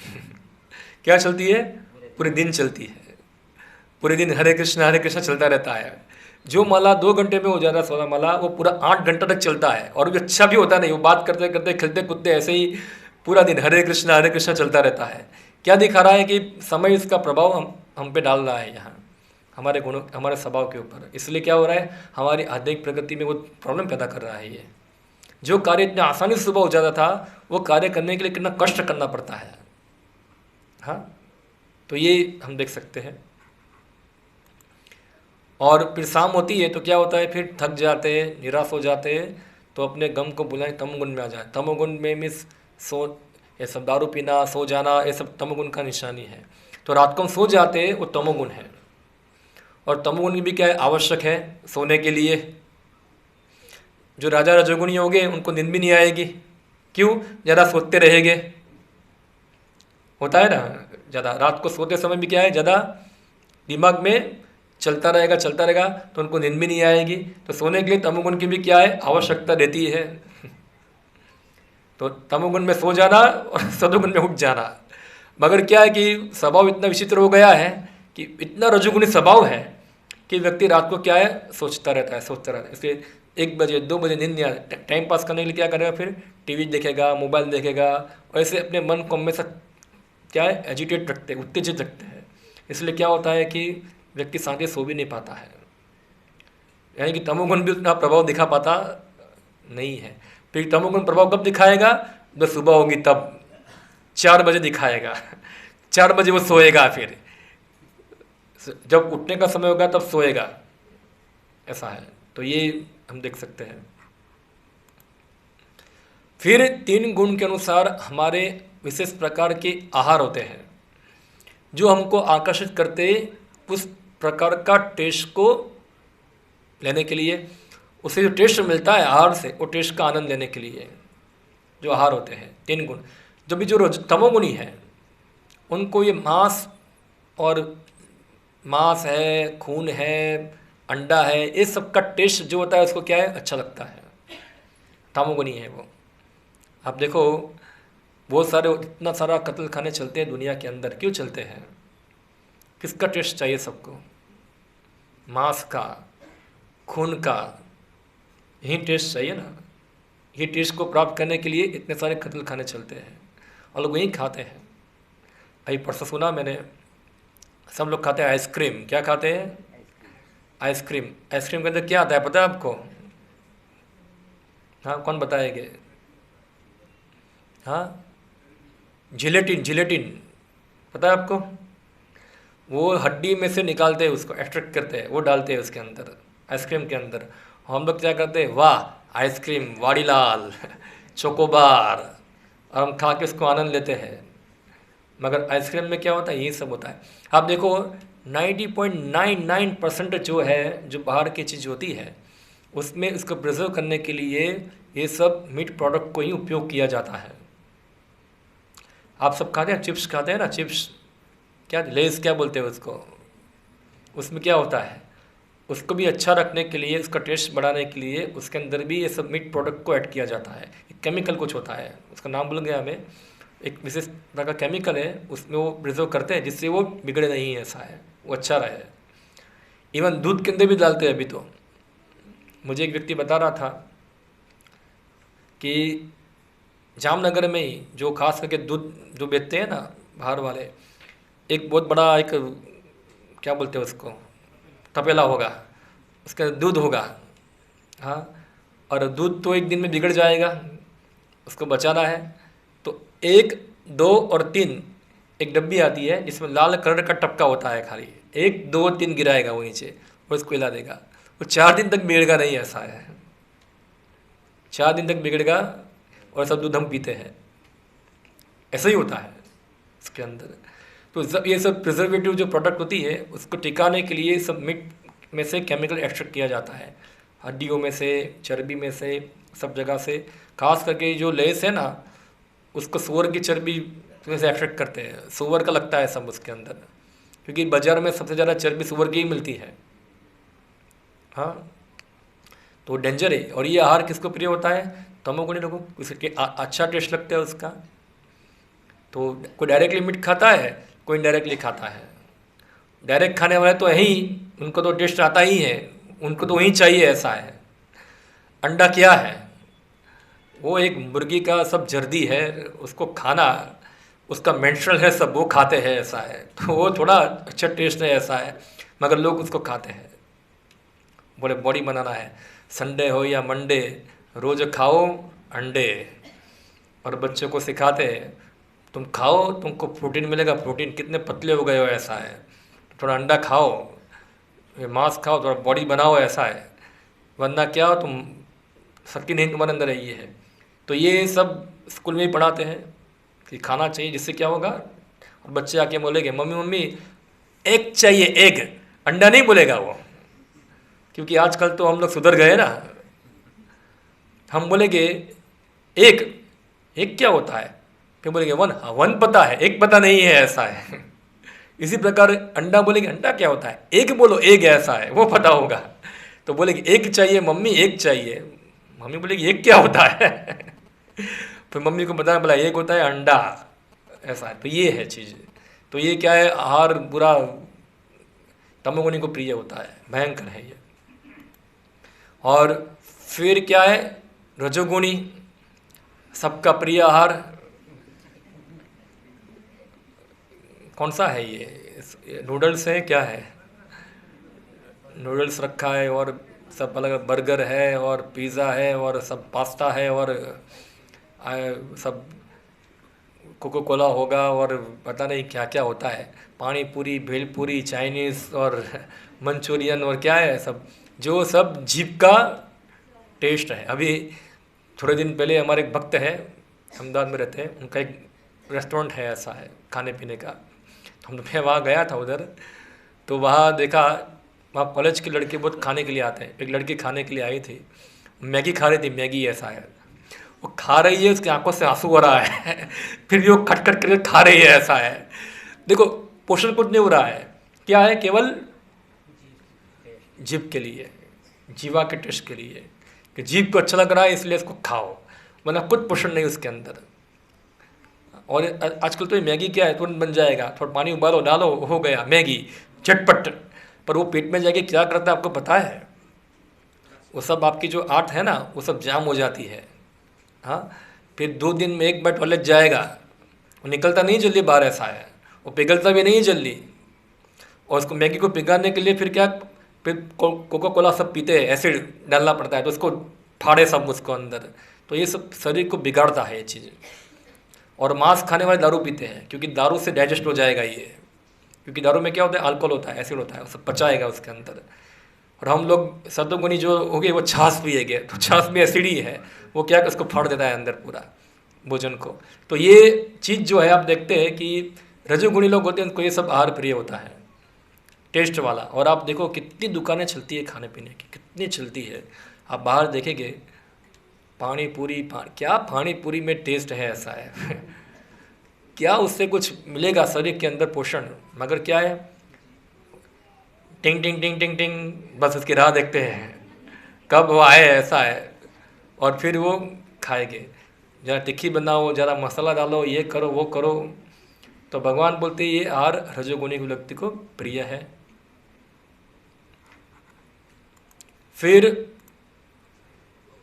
क्या चलती है, पूरे दिन चलती है। पूरे दिन हरे कृष्णा चलता रहता है। जो माला 2 घंटे में हो जाता है 16 माला, वो पूरा 8 घंटा तक चलता है, और भी अच्छा भी होता नहीं। वो बात करते करते खेलते कूदते ऐसे ही पूरा दिन हरे कृष्णा चलता रहता है। क्या दिखा रहा है कि समय इसका प्रभाव हम पे डाल रहा है यहाँ, हमारे गुणों, हमारे स्वभाव के ऊपर। इसलिए क्या हो रहा है, हमारी आध्यात्मिक प्रगति में वो प्रॉब्लम पैदा कर रहा है। ये जो कार्य इतने आसानी से सुबह हो जाता था, वो कार्य करने के लिए कितना कष्ट करना पड़ता है। हाँ, तो ये हम देख सकते हैं। और फिर शाम होती है तो क्या होता है, फिर थक जाते हैं, निराश हो जाते हैं, तो अपने गम को भुलाएं, तमोगुण में आ जाए। तमोगुण में मीन्स ये सब दारू पीना, सो जाना, ये सब तमोगुण का निशानी है। तो रात को हम सो जाते हैं, वो तमोगुण है। और तमोगुण भी क्या है, आवश्यक है सोने के लिए। जो राजा रजोगुणी होंगे उनको नींद भी नहीं आएगी। क्यों, ज़्यादा सोते रहेंगे, होता है ना। ज़्यादा रात को सोते समय भी क्या है, ज़्यादा दिमाग में चलता रहेगा, तो उनको नींद भी नहीं आएगी। तो सोने के लिए तमोगुण की भी क्या है, आवश्यकता रहती है। तो तमोगुण में सो जाना और सदोगुण में उठ जाना। मगर क्या है कि स्वभाव इतना विचित्र हो गया है कि इतना रजोगुणी स्वभाव है कि व्यक्ति रात को क्या है, सोचता रहता है। इसलिए 1 बजे 2 बजे नींद नहीं आती। टाइम पास करने के लिए क्या करेगा, फिर टीवी देखेगा, मोबाइल देखेगा, और ऐसे अपने मन को हमेशा क्या है, एजिटेट रखते हैं, उत्तेजित रखते हैं। इसलिए क्या होता है कि व्यक्ति शांति सो भी नहीं पाता है। यानी कि तमोगुण भी उतना प्रभाव दिखा पाता नहीं है। फिर तमोगुण प्रभाव कब दिखाएगा, जब सुबह होगी तब 4 बजे दिखाएगा। 4 बजे वो सोएगा, फिर जब उठने का समय होगा तब सोएगा, ऐसा है। तो ये हम देख सकते हैं। फिर 3 गुण के अनुसार हमारे विशेष प्रकार के आहार होते हैं जो हमको आकर्षित करते उस प्रकार का टेस्ट को लेने के लिए। उसे जो टेस्ट मिलता है आहार से, वो टेस्ट का आनंद लेने के लिए जो आहार होते हैं 3 गुण। जब भी जो तमोगुणी है उनको ये मांस है, खून है, अंडा है, ये सब का टेस्ट जो होता है उसको क्या है, अच्छा लगता है। तमोगुणी है वो। आप देखो बहुत सारे, इतना सारा कत्ल खाने चलते हैं दुनिया के अंदर, क्यों चलते हैं, किसका टेस्ट चाहिए सबको, मांस का, खून का, यही टेस्ट चाहिए ना। ये टेस्ट को प्राप्त करने के लिए इतने सारे कत्ल खाने चलते हैं। और लोग वहीं खाते हैं। अभी परसों सुना मैंने, सब लोग खाते हैं आइसक्रीम। क्या खाते हैं? आइसक्रीम। आइसक्रीम के अंदर क्या आता है पता है आपको? हाँ, कौन बताएंगे? हाँ, जिलेटिन। जिलेटिन पता है आपको? वो हड्डी में से निकालते हैं, उसको एक्सट्रैक्ट करते हैं, वो डालते हैं उसके अंदर, आइसक्रीम के अंदर। हम लोग क्या करते हैं, वाह आइसक्रीम, वाडीलाल, चोकोबार, और हम खा के उसको आनंद लेते हैं। मगर आइसक्रीम में क्या होता है? यही सब होता है। आप देखो 90.99% जो है, जो बाहर की चीज़ होती है, उसमें इसको प्रिजर्व करने के लिए ये सब मीट प्रोडक्ट को ही उपयोग किया जाता है। आप सब खाते हैं, चिप्स खाते हैं ना, चिप्स, क्या लेस क्या बोलते हैं उसको, उसमें क्या होता है? उसको भी अच्छा रखने के लिए, उसका टेस्ट बढ़ाने के लिए उसके अंदर भी ये सब मीट प्रोडक्ट को ऐड किया जाता है। एक केमिकल कुछ होता है, उसका नाम भूल गया हमें, एक विशेष तरह का केमिकल है, उसमें वो प्रिजर्व करते हैं जिससे वो बिगड़े नहीं, ऐसा है, वो अच्छा रहे। इवन दूध के अंदर भी डालते हैं अभी तो। मुझे एक व्यक्ति बता रहा था कि जामनगर में ही जो खास करके दूध जो बेचते हैं ना बाहर वाले, एक बहुत बड़ा एक क्या बोलते हैं उसको, तपेला होगा, उसके अंदर दूध होगा। हाँ, और दूध तो एक दिन में बिगड़ जाएगा, उसको बचाना है तो 1, 2 और 3 एक डब्बी आती है जिसमें लाल कलर का टपका होता है, खाली 1, 2, 3 गिराएगा वो नीचे और उसको हिला देगा। वो 4 दिन तक बिगड़ेगा नहीं, ऐसा है, 4 दिन तक बिगड़ेगा और सब दूध हम पीते हैं। ऐसा ही होता है इसके अंदर। तो ये सब प्रिजर्वेटिव जो प्रोडक्ट होती है उसको टिकाने के लिए सब मीट में से केमिकल एक्सट्रैक्ट किया जाता है, हड्डियों में से, चर्बी में से, सब जगह से। खास करके जो लेस है ना, उसको सूअर की चर्बी में से एक्सट्रैक्ट करते हैं, सूअर का लगता है सब उसके अंदर, क्योंकि बाज़ार में सबसे ज़्यादा चर्बी सूअर की ही मिलती है। हाँ, तो डेंजर है। और ये आहार किसको प्रिय होता है? तमोगुणी लोगों को, उसके अच्छा टेस्ट लगता है उसका। तो कोई डायरेक्टली मीट खाता है, कोई इनडायरेक्टली खाता है। डायरेक्ट खाने वाले तो है ही, उनको तो टेस्ट आता ही है, उनको तो वही चाहिए, ऐसा है। अंडा क्या है? वो एक मुर्गी का सब जर्दी है, उसको खाना उसका मेंस्ट्रुअल है, सब वो खाते हैं, ऐसा है। तो वो थोड़ा अच्छा टेस्ट है, ऐसा है, मगर लोग उसको खाते हैं, बोले बॉडी बनाना है। संडे हो या मंडे, रोज़ खाओ अंडे, और बच्चों को सिखाते हैं तुम खाओ, तुमको प्रोटीन मिलेगा, प्रोटीन कितने पतले हो गए हो, ऐसा है, थोड़ा अंडा खाओ, ये मांस खाओ, थोड़ा बॉडी बनाओ, ऐसा है, वरना क्या हो तुम, शक्ति नहीं तुम्हारे अंदर है, ये है। तो ये सब स्कूल में ही पढ़ाते हैं कि खाना चाहिए, जिससे क्या होगा। और बच्चे आके बोलेंगे मम्मी मम्मी एग चाहिए, एग, अंडा नहीं बोलेगा वो, क्योंकि आजकल तो हम लोग सुधर गए ना। हम बोलेंगे एग, एग क्या होता है, फिर बोलेंगे वन, हाँ वन पता है, एक पता नहीं है, ऐसा है। इसी प्रकार अंडा बोलेंगे अंडा क्या होता है, एग बोलो, एग ऐसा है, वो पता होगा। तो बोलेंगे एग चाहिए मम्मी, एग चाहिए, मम्मी बोलेगी एग क्या होता है। फिर मम्मी को बताया, बोला एग होता है अंडा, ऐसा है। तो ये है चीज़। तो ये क्या है, आहार बुरा तमोगुणी को प्रिय होता है, भयंकर है ये। और फिर क्या है, रजोगुणी सबका प्रिय आहार कौन सा है? ये नूडल्स है, क्या है, नूडल्स रखा है, और सब अलग, बर्गर है और पिज़्ज़ा है और सब पास्ता है, और सब कोको कोला होगा, और पता नहीं क्या क्या होता है, पानी पूरी, भेलपूरी, चाइनीज़ और मंचूरियन, और क्या है सब, जो सब जीभ का टेस्ट है। अभी थोड़े दिन पहले हमारे एक भक्त है, अहमदाबाद में रहते हैं, उनका एक रेस्टोरेंट है, ऐसा है खाने पीने का। तो मैं वहाँ गया था उधर, तो वहाँ देखा, वहाँ कॉलेज के लड़के बहुत खाने के लिए आते हैं। एक लड़की खाने के लिए आई थी, मैगी खा रही थी, मैगी, ऐसा है, वो खा रही है, उसकी आंखों से आंसू हो रहा है। फिर भी वो खट खट करके खा रही है, ऐसा है। देखो पोषण कुछ नहीं हो रहा है, क्या है, केवल जीभ के लिए, जीवा के टेस्ट के लिए, कि जीभ को अच्छा लग रहा है इसलिए इसको खाओ, वरना कुछ पोषण नहीं उसके अंदर। और आजकल तो ये मैगी क्या है, तुरंत बन जाएगा, थोड़ा पानी उबालो, डालो, हो गया मैगी, झटपट। पर वो पेट में जाके क्या करता है आपको पता है? वो सब आपकी जो आंत है ना, वो सब जाम हो जाती है। हाँ, फिर 2 दिन में एक बार टॉयलेट जाएगा, वो निकलता नहीं जल्दी बाहर, ऐसा है। वो पिघलता भी नहीं जल्दी, और उसको मैगी को पिघाने के लिए फिर क्या, फिर कोका कोला सब पीते हैं, एसिड डालना पड़ता है तो उसको फाड़े सब उसको अंदर। तो ये सब शरीर को बिगाड़ता है ये चीज़। और मांस खाने वाले दारू पीते हैं, क्योंकि दारू से डाइजेस्ट हो जाएगा ये, क्योंकि दारू में क्या होता है, अल्कोहल होता है, एसिड होता है, वो सब पचाएगा उसके अंदर। और हम लोग सतोगुनी जो हो गए वो छाछ पिएंगे, तो छाछ में एसिड ही है, वो क्या उसको फाड़ देता है अंदर पूरा भोजन को। तो ये चीज़ जो है आप देखते हैं कि रजोगुणी लोग होते हैं उनको ये सब आहार प्रिय होता है, टेस्ट वाला। और आप देखो कितनी दुकानें चलती है खाने पीने की, कितनी चलती है, आप बाहर देखेंगे पानी पूरी, क्या पानी पूरी में टेस्ट है, ऐसा है क्या उससे कुछ मिलेगा शरीर के अंदर पोषण, मगर क्या है, टिंग टिंग टिंग टिंग टिंग, बस उसकी राह देखते हैं कब वो आए, ऐसा है। और फिर वो खाएंगे, ज़रा तिखी बनाओ, ज़रा मसाला डालो, ये करो वो करो। तो भगवान बोलते हैं ये आहार रजोगुणी व्यक्ति को प्रिय है। फिर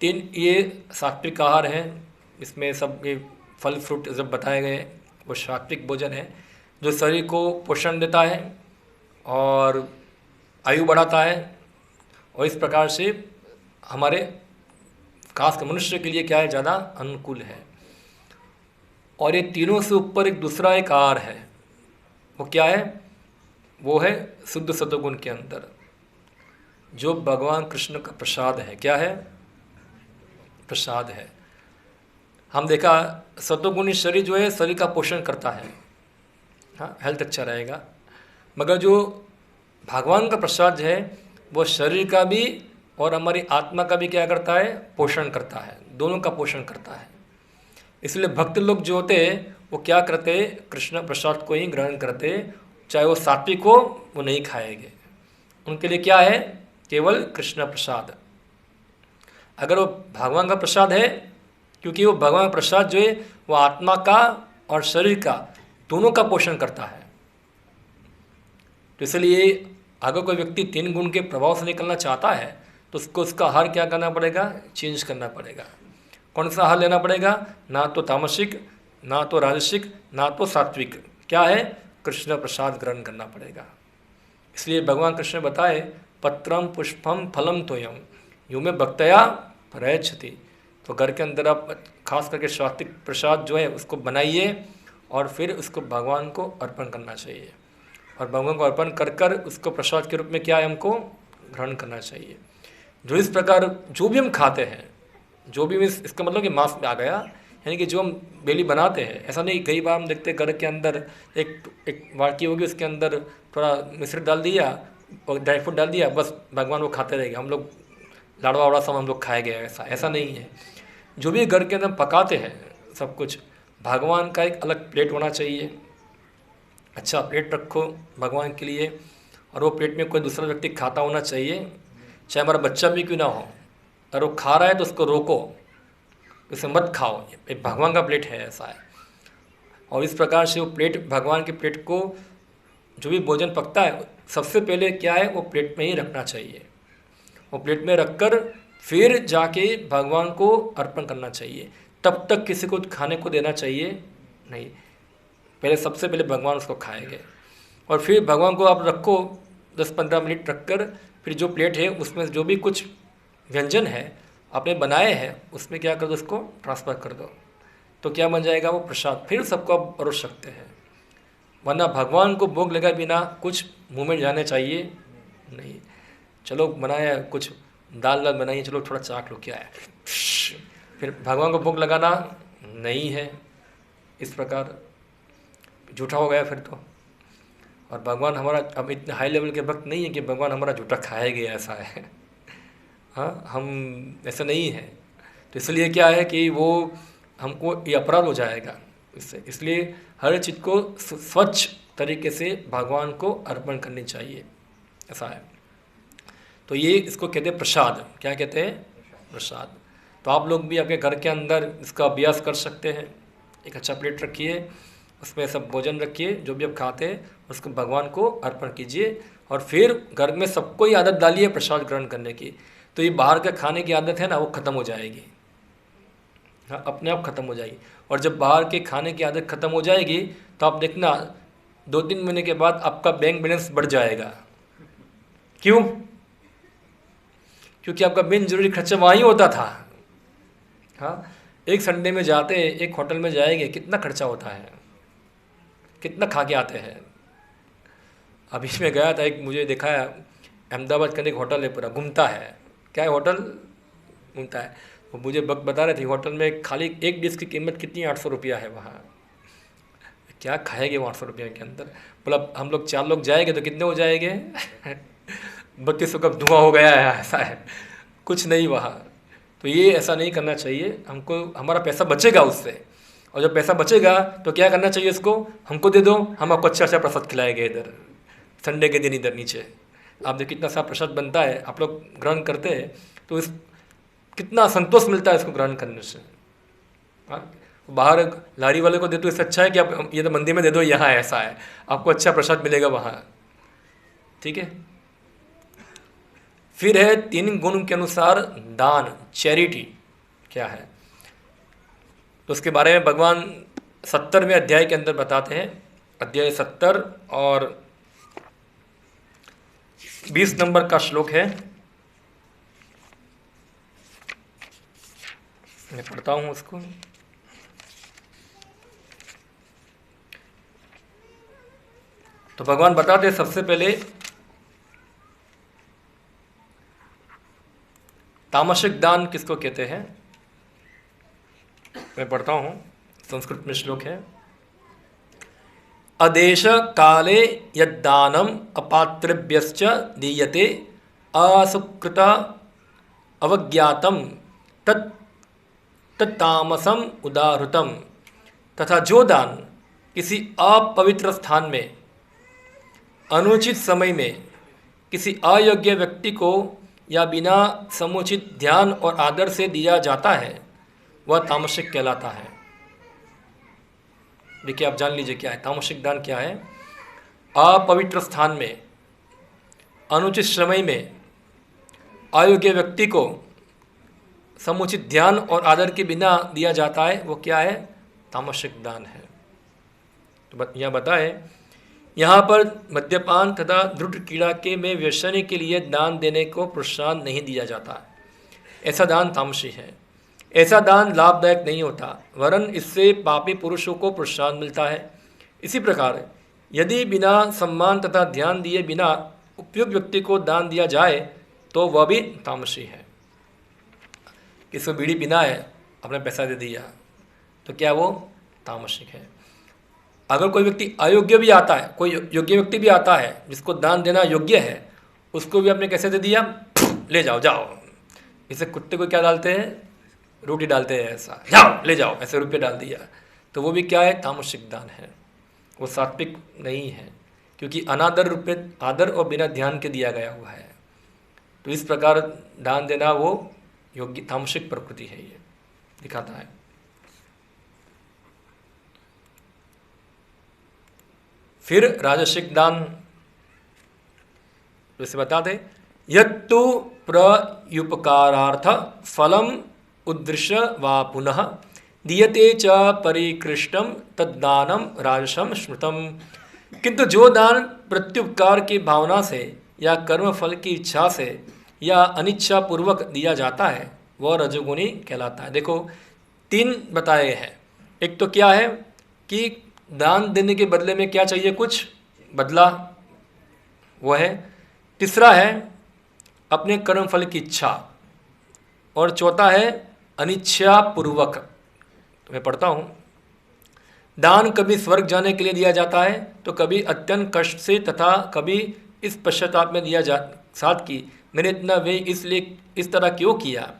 3 ये सात्विक आहार हैं, इसमें सब ये फल फ्रूट जब बताए गए वो सात्विक भोजन है, जो शरीर को पोषण देता है और आयु बढ़ाता है, और इस प्रकार से हमारे खासकर मनुष्य के लिए क्या है, ज़्यादा अनुकूल है। और ये तीनों से ऊपर एक दूसरा एक आहार है, वो क्या है, वो है शुद्ध सतोगुण के अंदर जो भगवान कृष्ण का प्रसाद है। क्या है, प्रसाद है। हम देखा सतोगुणी शरीर जो है शरीर का पोषण करता है, हाँ, हेल्थ अच्छा रहेगा। मगर जो भगवान का प्रसाद है वो शरीर का भी और हमारी आत्मा का भी क्या करता है, पोषण करता है, दोनों का पोषण करता है। इसलिए भक्त लोग जो होते हैं वो क्या करते, कृष्ण प्रसाद को ही ग्रहण करते, चाहे वो सात्विक हो वो नहीं खाएंगे, उनके लिए क्या है, केवल कृष्ण प्रसाद। अगर वो भगवान का प्रसाद है, क्योंकि वो भगवान का प्रसाद जो है वो आत्मा का और शरीर का दोनों का पोषण करता है। तो इसलिए अगर कोई व्यक्ति 3 गुण के प्रभाव से निकलना चाहता है तो उसको उसका आहार क्या करना पड़ेगा, चेंज करना पड़ेगा। कौन सा आहार लेना पड़ेगा, ना तो तामसिक, ना तो राजसिक, ना तो सात्विक, क्या है, कृष्ण प्रसाद ग्रहण करना पड़ेगा। इसलिए भगवान कृष्ण बताए पत्रम पुष्पम फलम तोयम यूं में भक्तया प्रयच्छति। तो घर के अंदर आप खास करके सात्विक प्रसाद जो है उसको बनाइए और फिर उसको भगवान को अर्पण करना चाहिए, और भगवान को अर्पण कर कर उसको प्रसाद के रूप में क्या है, हमको ग्रहण करना चाहिए। जो इस प्रकार जो भी हम खाते हैं, जो भी इसका मतलब कि मांस में आ गया, यानी कि जो हम डेली बनाते हैं, ऐसा नहीं, कई बार हम देखते हैं घर के अंदर एक वाड़की होगी, उसके अंदर थोड़ा मिश्रित डाल दिया और ड्राई फ्रूट डाल दिया, बस भगवान वो खाते रहेंगे, हम लोग लाड़वा वाड़ा सब हम लोग खाएंगे, ऐसा नहीं है। जो भी घर के अंदर पकाते हैं सब कुछ, भगवान का एक अलग प्लेट होना चाहिए, अच्छा प्लेट रखो भगवान के लिए, और वो प्लेट में कोई दूसरा व्यक्ति खाता होना चाहिए, चाहे हमारा बच्चा भी क्यों ना हो। अगर वो खा रहा है तो उसको रोको, उसे मत खाओ, ये भगवान का प्लेट है, ऐसा है। और इस प्रकार से वो प्लेट, भगवान के प्लेट को जो भी भोजन पकता है सबसे पहले क्या है, वो प्लेट में ही रखना चाहिए। वो प्लेट में रखकर फिर जाके भगवान को अर्पण करना चाहिए, तब तक किसी को खाने को देना चाहिए नहीं, पहले सबसे पहले भगवान उसको खाएंगे। और फिर भगवान को आप रखो 10-15 मिनट रखकर, फिर जो प्लेट है उसमें जो भी कुछ व्यंजन है आपने बनाए हैं उसमें क्या कर दो, उसको ट्रांसफ़र कर दो, तो क्या बन जाएगा, वो प्रसाद। फिर सबको आप परोस सकते हैं, वरना भगवान को भोग लगाए बिना कुछ मुँह में जाने चाहिए नहीं। चलो बनाया कुछ दाल बनाइए, चलो थोड़ा चाट लो, क्या है, फिर भगवान को भोग लगाना नहीं है, इस प्रकार झूठा हो गया फिर तो। और भगवान हमारा अब इतने हाई लेवल के भक्त नहीं है कि भगवान हमारा झूठा खाएंगे, ऐसा है, हाँ, हम ऐसा नहीं है। तो इसलिए क्या है कि वो हमको ये अपराध हो जाएगा इससे, इसलिए हर चीज़ को स्वच्छ तरीके से भगवान को अर्पण करनी चाहिए, ऐसा है। तो ये इसको कहते हैं प्रसाद, क्या कहते हैं, प्रसाद। तो आप लोग भी आपके घर के अंदर इसका अभ्यास कर सकते हैं, एक अच्छा प्लेट रखिए, उसमें सब भोजन रखिए, जो भी आप खाते हैं उसको भगवान को अर्पण कीजिए, और फिर घर में सबको ही आदत डालिए प्रसाद ग्रहण करने की। तो ये बाहर का खाने की आदत है ना, वो ख़त्म हो जाएगी, हाँ, अपने आप ख़त्म हो जाएगी। और जब बाहर के खाने की आदत ख़त्म हो जाएगी तो आप देखना 2-3 महीने के बाद आपका बैंक बैलेंस बढ़ जाएगा। क्यों? क्योंकि आपका बिन जरूरी खर्चा वहाँ ही होता था। हाँ, एक संडे में जाते एक होटल में जाएंगे, कितना खर्चा होता है, कितना खा के आते हैं। अभी मैं गया था, एक मुझे देखा है अहमदाबाद का एक होटल है, पूरा घूमता है। क्या है होटल? घूमता है। वो मुझे बता रहे थे होटल में खाली एक डिश की कीमत कितनी 800 रुपया है वहाँ। क्या खाएंगे वो 800 रुपये के अंदर? बोला हम लोग 4 लोग जाएंगे तो कितने हो जाएंगे 3200 का धुआं हो गया है, ऐसा है कुछ नहीं वहाँ। तो ये ऐसा नहीं करना चाहिए हमको, हमारा पैसा बचेगा उससे, और जब पैसा बचेगा तो क्या करना चाहिए, इसको हमको दे दो, हम आपको अच्छा अच्छा प्रसाद खिलाएंगे। इधर संडे के दिन इधर नीचे आप देखिए कितना सा प्रसाद बनता है, आप लोग ग्रहण करते हैं तो इस कितना संतोष मिलता है इसको ग्रहण करने से। हाँ, बाहर लारी वाले को दे तो इससे अच्छा है कि आप ये तो मंदिर में दे दो, यहाँ ऐसा है आपको अच्छा प्रसाद मिलेगा वहाँ। ठीक है। फिर है 3 गुण के अनुसार दान, चैरिटी क्या है, तो उसके बारे में भगवान 70वें अध्याय के अंदर बताते हैं। अध्याय 70 और 20 नंबर का श्लोक है, मैं पढ़ता हूँ उसको। तो भगवान बताते हैं सबसे पहले तामसिक दान किसको कहते हैं। मैं पढ़ता हूँ, संस्कृत में श्लोक है। अदेश काले यद्दानम अपात्रेभ्यश्च दीयते असुकृत अवज्ञातम तत्तामसम उदाहृतम। तथा जो दान किसी अपवित्र स्थान में अनुचित समय में किसी अयोग्य व्यक्ति को या बिना समुचित ध्यान और आदर से दिया जाता है वह तामसिक कहलाता है। देखिए आप जान लीजिए क्या है तामसिक दान क्या है। अपवित्र स्थान में अनुचित समय में अयोग्य व्यक्ति को समुचित ध्यान और आदर के बिना दिया जाता है वो क्या है, तामसिक दान है। तो यह बताए यहाँ पर मद्यपान तथा दृढ़ क्रीड़ा के में व्यसनी के लिए दान देने को प्रोत्साहन नहीं दिया जाता, ऐसा दान तामसी है। ऐसा दान लाभदायक नहीं होता, वरन इससे पापी पुरुषों को प्रोत्साहन मिलता है। इसी प्रकार यदि बिना सम्मान तथा ध्यान दिए बिना उपयुक्त व्यक्ति को दान दिया जाए तो वह भी तामसी है। किसी बीड़ी पीना है, अपने पैसा दे दिया तो क्या वो तामसिक है। अगर कोई व्यक्ति अयोग्य भी आता है, कोई योग्य व्यक्ति भी आता है जिसको दान देना योग्य है, उसको भी आपने कैसे दे दिया, ले जाओ जाओ। इसे कुत्ते को क्या डालते हैं, रोटी डालते हैं, ऐसा जाओ ले जाओ, ऐसे रुपये डाल दिया, तो वो भी क्या है, तामसिक दान है। वो सात्विक नहीं है, क्योंकि अनादर रुपये आदर और बिना ध्यान के दिया गया हुआ है। तो इस प्रकार दान देना वो योग्य तामसिक प्रकृति है, ये दिखाता है। फिर राजसिक दान जैसे बता दे, यत्तु प्रयुपकारार्थ फलम उद्दृश्य वा पुनः दीयते च परिकृष्टम तद्दानम राजसम स्मृतम। किंतु जो दान प्रत्युपकार की भावना से या कर्म फल की इच्छा से या अनिच्छा पूर्वक दिया जाता है वह रजोगुणी कहलाता है। देखो 3 बताए हैं। एक तो क्या है कि दान देने के बदले में क्या चाहिए, कुछ बदला, वो है। तीसरा है अपने कर्म फल की इच्छा, और चौथा है अनिच्छा पूर्वक। तो मैं पढ़ता हूँ, दान कभी स्वर्ग जाने के लिए दिया जाता है तो कभी अत्यंत कष्ट से, तथा कभी इस पश्चाताप में दिया जा साथ की मैंने इतना वे इसलिए इस तरह क्यों किया।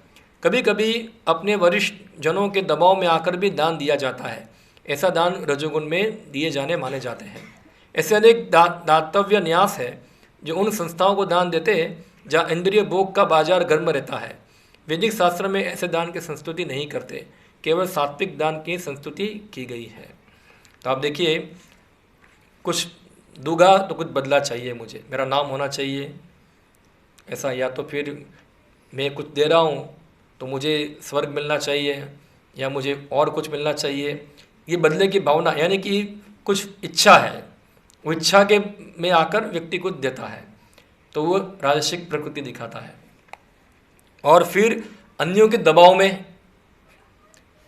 कभी कभी अपने वरिष्ठ जनों के दबाव में आकर भी दान दिया जाता है। ऐसा दान रजोगुण में दिए जाने माने जाते हैं। ऐसे अनेक दातव्य न्यास है जो उन संस्थाओं को दान देते हैं जहाँ इंद्रिय भोग का बाजार गर्म रहता है। वैदिक शास्त्र में ऐसे दान की संस्तुति नहीं करते, केवल सात्विक दान की संस्तुति की गई है। तो आप देखिए, कुछ दूंगा तो कुछ बदला चाहिए, मुझे मेरा नाम होना चाहिए ऐसा, या तो फिर मैं कुछ दे रहा हूँ तो मुझे स्वर्ग मिलना चाहिए, या मुझे और कुछ मिलना चाहिए, ये बदले की भावना, यानी कि कुछ इच्छा है, वो इच्छा के में आकर व्यक्ति को देता है, तो वो राजसिक प्रकृति दिखाता है। और फिर अन्यों के दबाव में,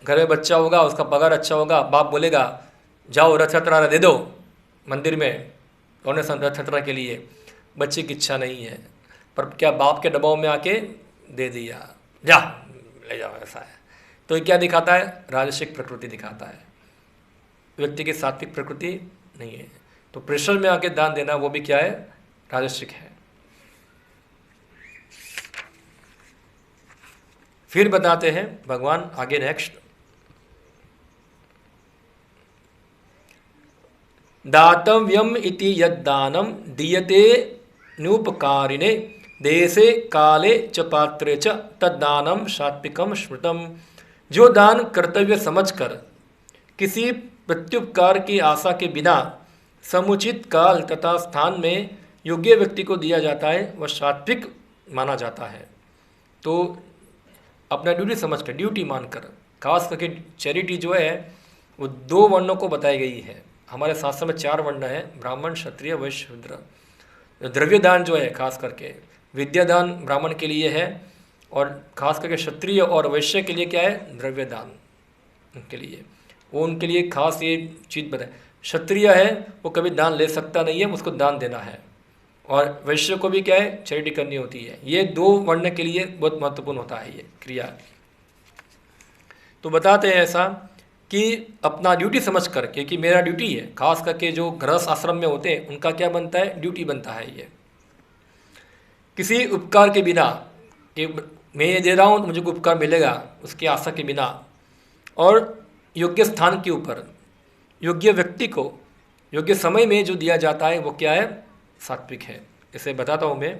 घर में बच्चा होगा, उसका पगार अच्छा होगा, बाप बोलेगा जाओ रथ यात्रा दे दो मंदिर में, डोनेशन रथ यात्रा के लिए, बच्चे की इच्छा नहीं है, पर क्या बाप के दबाव में आके दे दिया, जा ले जाओ, ऐसा है। तो ये क्या दिखाता है? राजसिक प्रकृति दिखाता है, व्यक्ति की सात्विक प्रकृति नहीं है। तो प्रेशर में आके दान देना वो भी क्या है? राजसिक है। फिर बताते हैं भगवान आगे नेक्स्ट, दातव्यम इति यद्दानम दीयते नुपकारिणे देशे काले च पात्रे च तद्दानम सात्विकम स्मृतम। जो दान कर्तव्य समझकर किसी प्रत्युपकार की आशा के बिना समुचित काल तथा स्थान में योग्य व्यक्ति को दिया जाता है, वह सात्विक माना जाता है। तो अपना ड्यूटी समझकर, ड्यूटी मानकर, खास करके चैरिटी जो है वो 2 वर्णों को बताई गई है। हमारे शास्त्र में 4 वर्ण है, ब्राह्मण, क्षत्रिय, वैश्य, शूद्र। द्रव्य दान जो है खास करके, विद्यादान ब्राह्मण के लिए है, और खास करके क्षत्रिय और वैश्य के लिए क्या है? द्रव्य दान उनके लिए, वो उनके लिए खास ये चीज़ बताए। क्षत्रिय है वो कभी दान ले सकता नहीं है, उसको दान देना है, और वैश्य को भी क्या है? चैरिटी करनी होती है। ये 2 वर्ण के लिए बहुत महत्वपूर्ण होता है ये क्रिया। तो बताते हैं ऐसा कि अपना ड्यूटी समझ कर, क्योंकि मेरा ड्यूटी है, खास करके जो गृहस्थ आश्रम में होते हैं उनका क्या बनता है? ड्यूटी बनता है ये। किसी उपकार के बिना कि मैं ये दे रहा हूँ तो मुझे कोई उपकार मिलेगा, उसकी आशा के बिना, और योग्य स्थान के ऊपर योग्य व्यक्ति को योग्य समय में जो दिया जाता है वो क्या है? सात्विक है। इसे बताता हूँ मैं।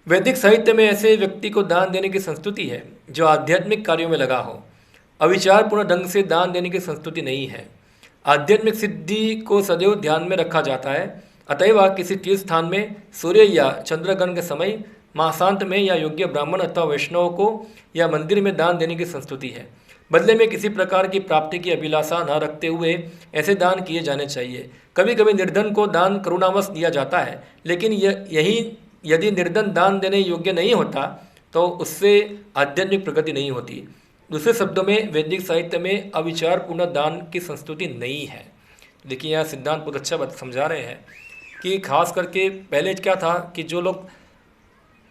वैदिक साहित्य में ऐसे व्यक्ति को दान देने की संस्तुति है जो आध्यात्मिक कार्यों में लगा हो। अविचारपूर्ण ढंग से दान देने की संस्तुति नहीं है। आध्यात्मिक सिद्धि को सदैव ध्यान में रखा जाता है। अतएव किसी तीर्थ स्थान में सूर्य या चंद्रग्रहण के समय, महाशांत में या योग्य ब्राह्मण अथवा वैष्णव को या मंदिर में दान देने की संस्तुति है। बदले में किसी प्रकार की प्राप्ति की अभिलाषा न रखते हुए ऐसे दान किए जाने चाहिए। कभी कभी निर्धन को दान करुणावश दिया जाता है, लेकिन यदि निर्धन दान देने योग्य नहीं होता तो उससे आध्यात्मिक प्रगति नहीं होती। दूसरे शब्दों में वैदिक साहित्य में अविचारपूर्ण दान की संस्तुति नहीं है। देखिए यहाँ सिद्धांत बहुत अच्छा बात समझा रहे हैं कि खास करके पहले क्या था कि जो लोग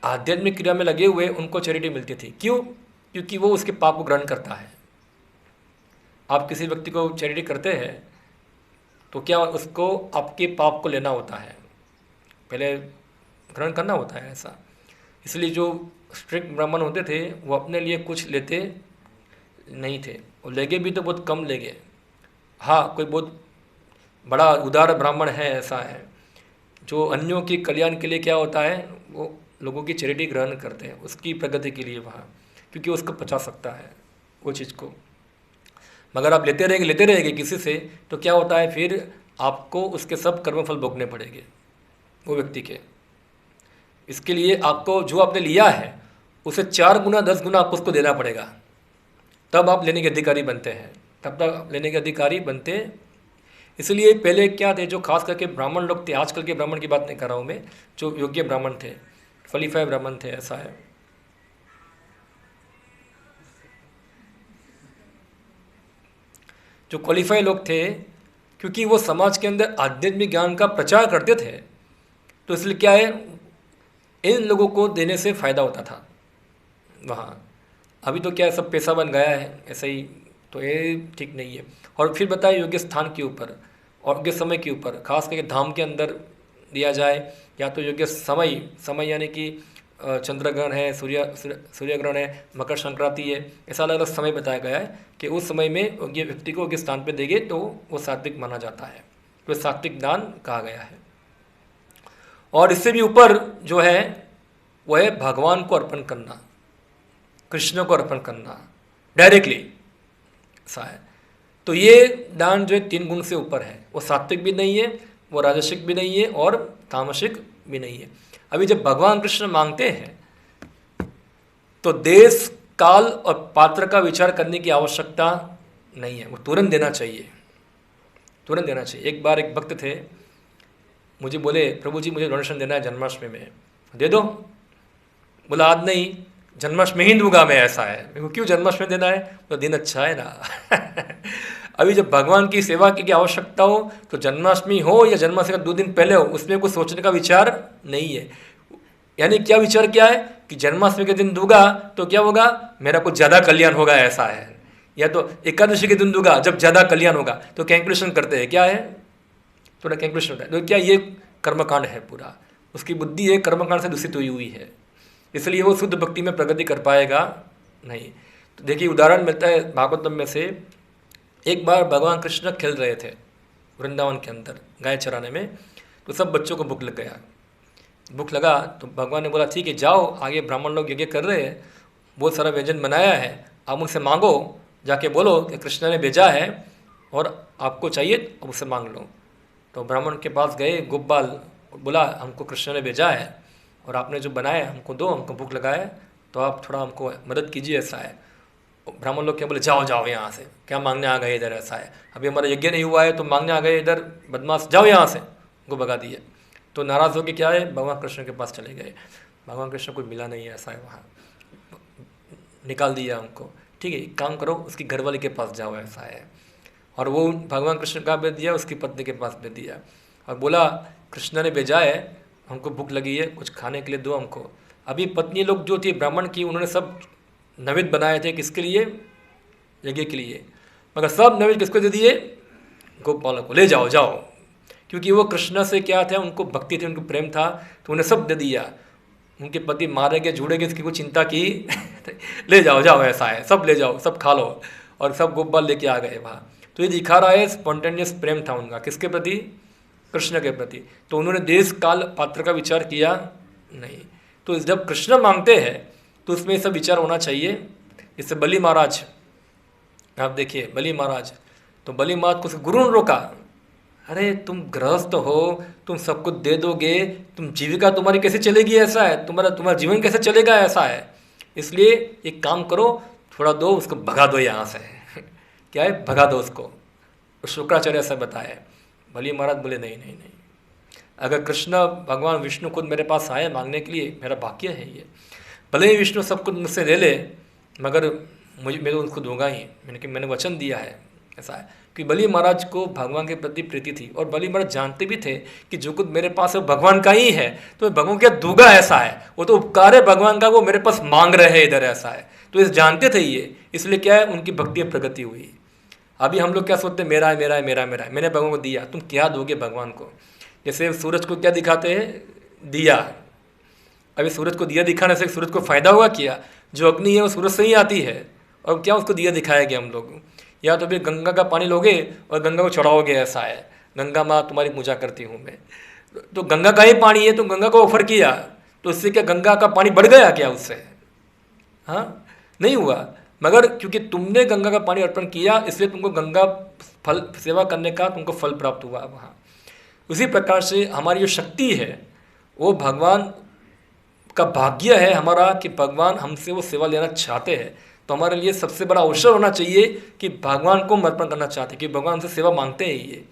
आध्यात्मिक क्रिया में लगे हुए उनको चैरिटी मिलती थी। क्यों? क्योंकि वो उसके पाप को ग्रहण करता है। आप किसी व्यक्ति को चैरिटी करते हैं तो क्या उसको आपके पाप को लेना होता है, पहले ग्रहण करना होता है ऐसा। इसलिए जो स्ट्रिक्ट ब्राह्मण होते थे वो अपने लिए कुछ लेते नहीं थे, वो लेगे भी तो बहुत कम लेगे। हाँ, कोई बहुत बड़ा उदार ब्राह्मण है ऐसा है जो अन्यों के कल्याण के लिए क्या होता है, वो लोगों की चैरिटी ग्रहण करते हैं उसकी प्रगति के लिए वहाँ, क्योंकि उसको पचा सकता है वो चीज़ को। मगर आप लेते रहेंगे किसी से तो क्या होता है, फिर आपको उसके सब कर्मफल भोगने पड़ेंगे वो व्यक्ति के। इसके लिए आपको जो आपने लिया है उसे 4 गुना 10 गुना आपको उसको देना पड़ेगा, तब आप लेने के अधिकारी बनते हैं, तब तक आप लेने के अधिकारी बनते। इसलिए पहले क्या थे, जो खास करके ब्राह्मण लोग थे, आजकल के ब्राह्मण की बात नहीं कर रहा हूँ मैं, जो योग्य ब्राह्मण थे, क्वालिफाइड ब्राह्मण थे, ऐसा है। जो क्वालिफाई लोग थे, क्योंकि वो समाज के अंदर आध्यात्मिक ज्ञान का प्रचार करते थे, तो इसलिए क्या है, इन लोगों को देने से फ़ायदा होता था वहाँ। अभी तो क्या है, सब पैसा बन गया है ऐसे ही, तो ये ठीक नहीं है। और फिर बताए योग्य स्थान के ऊपर और योग्य समय के ऊपर, खास करके धाम के अंदर दिया जाए, या तो योग्य समय यानी कि चंद्रग्रहण है, सूर्यग्रहण है, मकर संक्रांति है, ऐसा अलग अलग समय बताया गया है कि उस समय में योग्य व्यक्ति को योग्य स्थान पे देंगे तो वो सात्विक माना जाता है, तो सात्विक दान कहा गया है। और इससे भी ऊपर जो है वो है भगवान को अर्पण करना, कृष्ण को अर्पण करना डायरेक्टली, ऐसा है। तो ये दान जो है 3 गुण से ऊपर है, वो सात्विक भी नहीं है, वो राजसिक भी नहीं है और तामसिक भी नहीं है। अभी जब भगवान कृष्ण मांगते हैं तो देश काल और पात्र का विचार करने की आवश्यकता नहीं है, वो तुरंत देना चाहिए, तुरंत देना चाहिए। एक बार एक भक्त थे, मुझे बोले प्रभु जी मुझे डोनेशन देना है जन्माष्टमी में, दे दो। बोला आज नहीं, जन्माष्टमी ही दूंगा मैं, ऐसा है। मेरे को क्यों जन्माष्टमी देना है? तो दिन अच्छा है ना। अभी जब भगवान की सेवा की आवश्यकता हो तो जन्माष्टमी हो या जन्माष्टमी का 2 दिन पहले हो, उसमें कुछ सोचने का विचार नहीं है। यानी क्या विचार क्या है कि जन्माष्टमी के दिन दूंगा तो क्या होगा, मेरा कुछ ज़्यादा कल्याण होगा, ऐसा है। या तो एकादशी के दिन दूंगा जब ज़्यादा कल्याण होगा, तो कैलकुलेशन करते हैं, क्या है, थोड़ा कैलकुलेशन होता है। तो क्या ये कर्मकांड है पूरा, उसकी बुद्धि एक कर्मकांड से दूषित हुई है, इसलिए वो शुद्ध भक्ति में प्रगति कर पाएगा नहीं। तो देखिए उदाहरण मिलता है भागवतम में से। एक बार भगवान कृष्ण खेल रहे थे वृंदावन के अंदर गाय चराने में, तो सब बच्चों को भूख लग गया। भूख लगा तो भगवान ने बोला ठीक है जाओ, आगे ब्राह्मण लोग यज्ञ कर रहे हैं, बहुत सारा व्यंजन बनाया है, आप उनसे मांगो, जाके बोलो कि कृष्ण ने भेजा है और आपको चाहिए अब उससे मांग लो। तो ब्राह्मण के पास गए, गोपाल बोला हमको कृष्ण ने भेजा है और आपने जो बनाया हमको दो, हमको भूख लगा है, तो आप थोड़ा हमको मदद कीजिए, ऐसा है। ब्राह्मण लोग क्या बोले, जाओ जाओ यहाँ से, क्या मांगने आ गए इधर, ऐसा है, अभी हमारा यज्ञ नहीं हुआ है तो मांगने आ गए इधर, बदमाश, जाओ यहाँ से, उनको भगा दिए। तो नाराज़ होकर क्या है, भगवान कृष्ण के पास चले गए। भगवान कृष्ण को मिला नहीं है, ऐसा है, वहाँ निकाल दिया हमको। ठीक है, एक काम करो, उसकी घरवाली के पास जाओ, ऐसा है। और वो भगवान कृष्ण का भेज दिया, उसकी पत्नी के पास भेज दिया और बोला कृष्ण ने भेजा है, हमको भूख लगी है, कुछ खाने के लिए दो हमको। अभी पत्नी लोग जो थी ब्राह्मण की, उन्होंने सब नैवेद्य बनाए थे, किसके लिए, यज्ञ के लिए, मगर सब नैवेद्य किसको दे दिए, गोपाल को, ले जाओ जाओ, क्योंकि वो कृष्ण से क्या था, उनको भक्ति थी, उनको प्रेम था, तो उन्हें सब दे दिया। उनके पति मारेंगे झूड़ेंगे इसकी कोई चिंता की ले जाओ जाओ, ऐसा है, सब ले जाओ, सब खा लो, और सब गोपाल लेके आ गए वहाँ। तो ये दिखा रहा है स्पॉन्टेनियस प्रेम था उनका, किसके प्रति, कृष्ण के प्रति। तो उन्होंने देश काल पात्र का विचार किया नहीं। तो जब कृष्ण मांगते हैं तो उसमें सब विचार होना चाहिए। जैसे बलि महाराज, आप देखिए बलि महाराज, तो बलि महाराज को गुरु ने रोका, अरे तुम गृहस्थ हो, तुम सब कुछ दे दोगे, तुम जीविका तुम्हारी कैसे चलेगी, ऐसा है, तुम्हारा जीवन कैसे चलेगा, ऐसा है, इसलिए एक काम करो, थोड़ा दो, उसको भगा दो यहाँ से क्या है, भगा दो उसको। शुक्राचार्य ऐसा बताया। बलि महाराज बोले नहीं नहीं नहीं, अगर कृष्ण भगवान विष्णु खुद मेरे पास आए मांगने के लिए, मेरा भाग्य है ये, भले ही विष्णु सब कुछ मुझसे ले ले, मगर मैं तो उनको दूंगा ही, मैंने वचन दिया है, ऐसा है। कि बलि महाराज को भगवान के प्रति प्रीति थी, और बलि महाराज जानते भी थे कि जो कुछ मेरे पास है वो भगवान का ही है, तो मैं भगवान क्या दूंगा, ऐसा है, वो तो उपकार है भगवान का, वो मेरे पास मांग रहे हैं इधर, ऐसा है। तो इस जानते थे ये, इसलिए क्या है, उनकी भक्ति प्रगति हुई। अभी हम लोग क्या सोचते हैं, मेरा है मेरा है मेरा मेरा है, मैंने भगवान को दिया, तुम क्या दोगे भगवान को। जैसे सूरज को क्या दिखाते हैं, दिया। अभी सूरज को दिया दिखाने से सूरज को फायदा हुआ क्या, जो अग्नि है वो सूरज से ही आती है, और क्या उसको दिया दिखाया गया हम लोग। या तो फिर गंगा का पानी लोगे और गंगा को चढ़ाओगे, ऐसा है, गंगा माँ तुम्हारी पूजा करती हूँ मैं, तो गंगा का ही पानी है, तो गंगा को ऑफर किया, तो उससे क्या गंगा का पानी बढ़ गया क्या उससे, हाँ नहीं हुआ। मगर क्योंकि तुमने गंगा का पानी अर्पण किया, इसलिए तुमको गंगा फल सेवा करने का तुमको फल प्राप्त हुआ वहाँ। उसी प्रकार से हमारी जो शक्ति है वो भगवान का भाग्य है हमारा, कि भगवान हमसे वो सेवा लेना चाहते हैं। तो हमारे लिए सबसे बड़ा अवसर होना चाहिए कि भगवान को समर्पण करना चाहते हैं, कि भगवान हमसे सेवा मांगते हैं। ये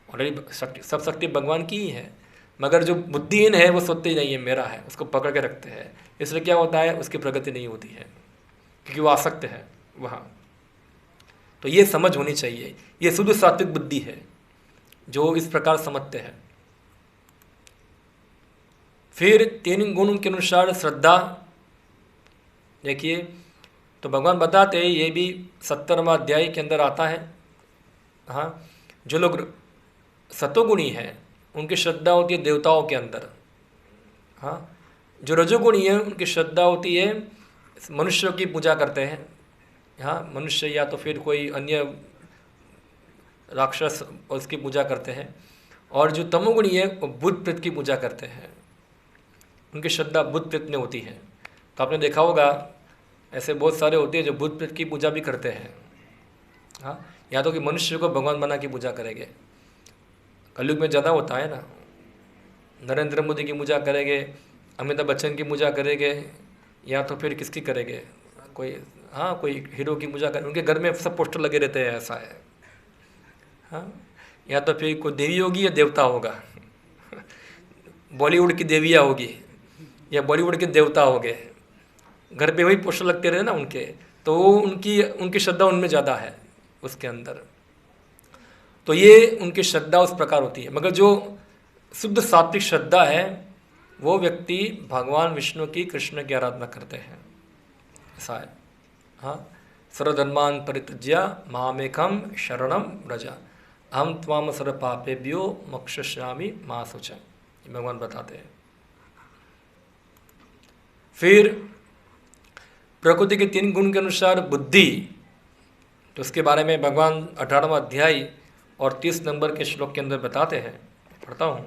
ऑलरेडी सब शक्ति भगवान की ही है, मगर जो बुद्धिहीन है वो सोचते ही नहीं है मेरा है, उसको पकड़ के रखते हैं, इसलिए क्या होता है, उसकी प्रगति नहीं होती है, क्योंकि वो आसक्त है वहाँ। तो ये समझ होनी चाहिए, ये शुद्ध सात्विक बुद्धि है जो इस प्रकार समझते हैं। फिर 3 गुण के अनुसार श्रद्धा, देखिए तो भगवान बताते हैं, ये भी 70वां अध्याय के अंदर आता है। हाँ, जो लोग सतोगुणी हैं उनकी श्रद्धा होती है देवताओं के अंदर। हाँ, जो रजोगुणी है उनकी श्रद्धा होती है मनुष्यों की पूजा करते हैं। हाँ, मनुष्य या तो फिर कोई अन्य राक्षस उसकी पूजा करते हैं। और जो तमोगुणी है वो बुद्ध प्रेत की पूजा करते हैं, उनकी श्रद्धा बुद्ध प्रेत में होती है। तो आपने देखा होगा ऐसे बहुत सारे होते हैं जो बुद्ध प्रेत की पूजा भी करते हैं। हाँ, या तो कि मनुष्य को भगवान बना के पूजा करेंगे, कलयुग में ज़्यादा होता है ना, नरेंद्र मोदी की पूजा करेंगे, अमिताभ बच्चन की पूजा करेंगे, या तो फिर किसकी करेंगे, कोई, हाँ कोई हीरो की पूजा कर, उनके घर में सब पोस्टर लगे रहते हैं, ऐसा है। हाँ, या तो फिर कोई देवी होगी या देवता होगा, बॉलीवुड की देवियाँ होगी या बॉलीवुड के देवता हो गए, घर पे वही पोस्टर लगते रहे ना उनके, तो उनकी उनकी श्रद्धा उनमें ज़्यादा है उसके अंदर। तो ये उनकी श्रद्धा उस प्रकार होती है। मगर जो शुद्ध सात्विक श्रद्धा है वो व्यक्ति भगवान विष्णु की, कृष्ण की आराधना करते हैं, ऐसा है। हाँ, सर्वधर्मान परित्यज्य मामेकम शरणम व्रज अहम त्वाम सर्व पापेभ्यो मोक्षयिष्यामि मा शुचः, भगवान बताते हैं। फिर प्रकृति के 3 गुण के अनुसार बुद्धि, तो उसके बारे में भगवान 18वां अध्याय और 30 नंबर के श्लोक के अंदर बताते हैं, पढ़ता हूँ।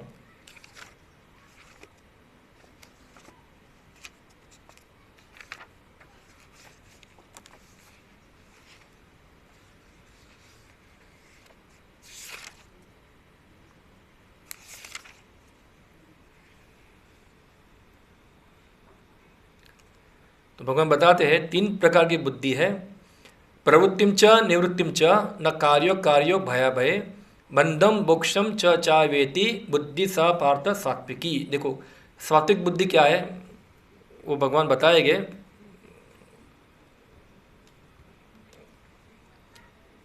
तो भगवान बताते हैं 3 प्रकार की बुद्धि है। प्रवृत्तिम च निवृत्तिम च न कार्यो कार्यो भय भय बंधम मोक्षम च चावेति बुद्धि सा पार्थ सात्विकी। देखो सात्विक बुद्धि क्या है वो भगवान बताएंगे।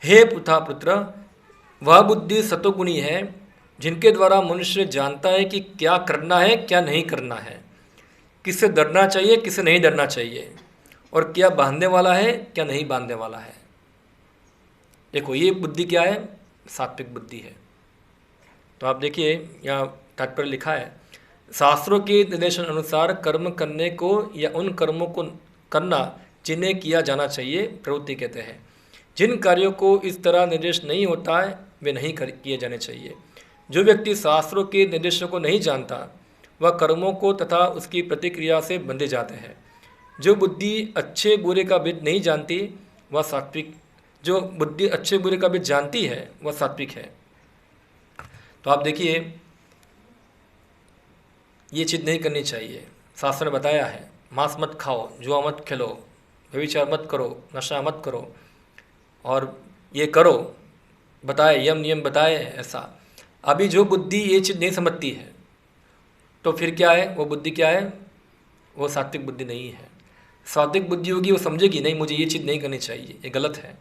हे पुथा पुत्र, वह बुद्धि सतोगुणी है जिनके द्वारा मनुष्य जानता है कि क्या करना है क्या नहीं करना है, किससे डरना चाहिए किससे नहीं डरना चाहिए, और क्या बांधने वाला है क्या नहीं बांधने वाला है। देखो ये बुद्धि क्या है, सात्विक बुद्धि है। तो आप देखिए यहाँ तात्पर्य लिखा है, शास्त्रों के निर्देशन अनुसार कर्म करने को या उन कर्मों को करना जिन्हें किया जाना चाहिए प्रवृत्ति कहते हैं। जिन कार्यों को इस तरह निर्देश नहीं होता है वे नहीं किए जाने चाहिए। जो व्यक्ति शास्त्रों के निर्देशों को नहीं जानता वह कर्मों को तथा उसकी प्रतिक्रिया से बंधे जाते हैं। जो बुद्धि अच्छे बुरे का भेद नहीं जानती वह सात्विक, जो बुद्धि अच्छे बुरे का भेद जानती है वह सात्विक है। तो आप देखिए ये चीज़ नहीं करनी चाहिए। शास्त्र ने बताया है मांस मत खाओ, जुआ मत खेलो, व्यभिचार मत करो, नशा मत करो, और ये करो, बताए यम नियम बताए ऐसा। अभी जो बुद्धि ये चीज़ नहीं समझती है तो फिर क्या है, वो बुद्धि क्या है, वो सात्विक बुद्धि नहीं है। सात्विक बुद्धि होगी वो समझेगी नहीं मुझे ये चीज़ नहीं करनी चाहिए, ये गलत है,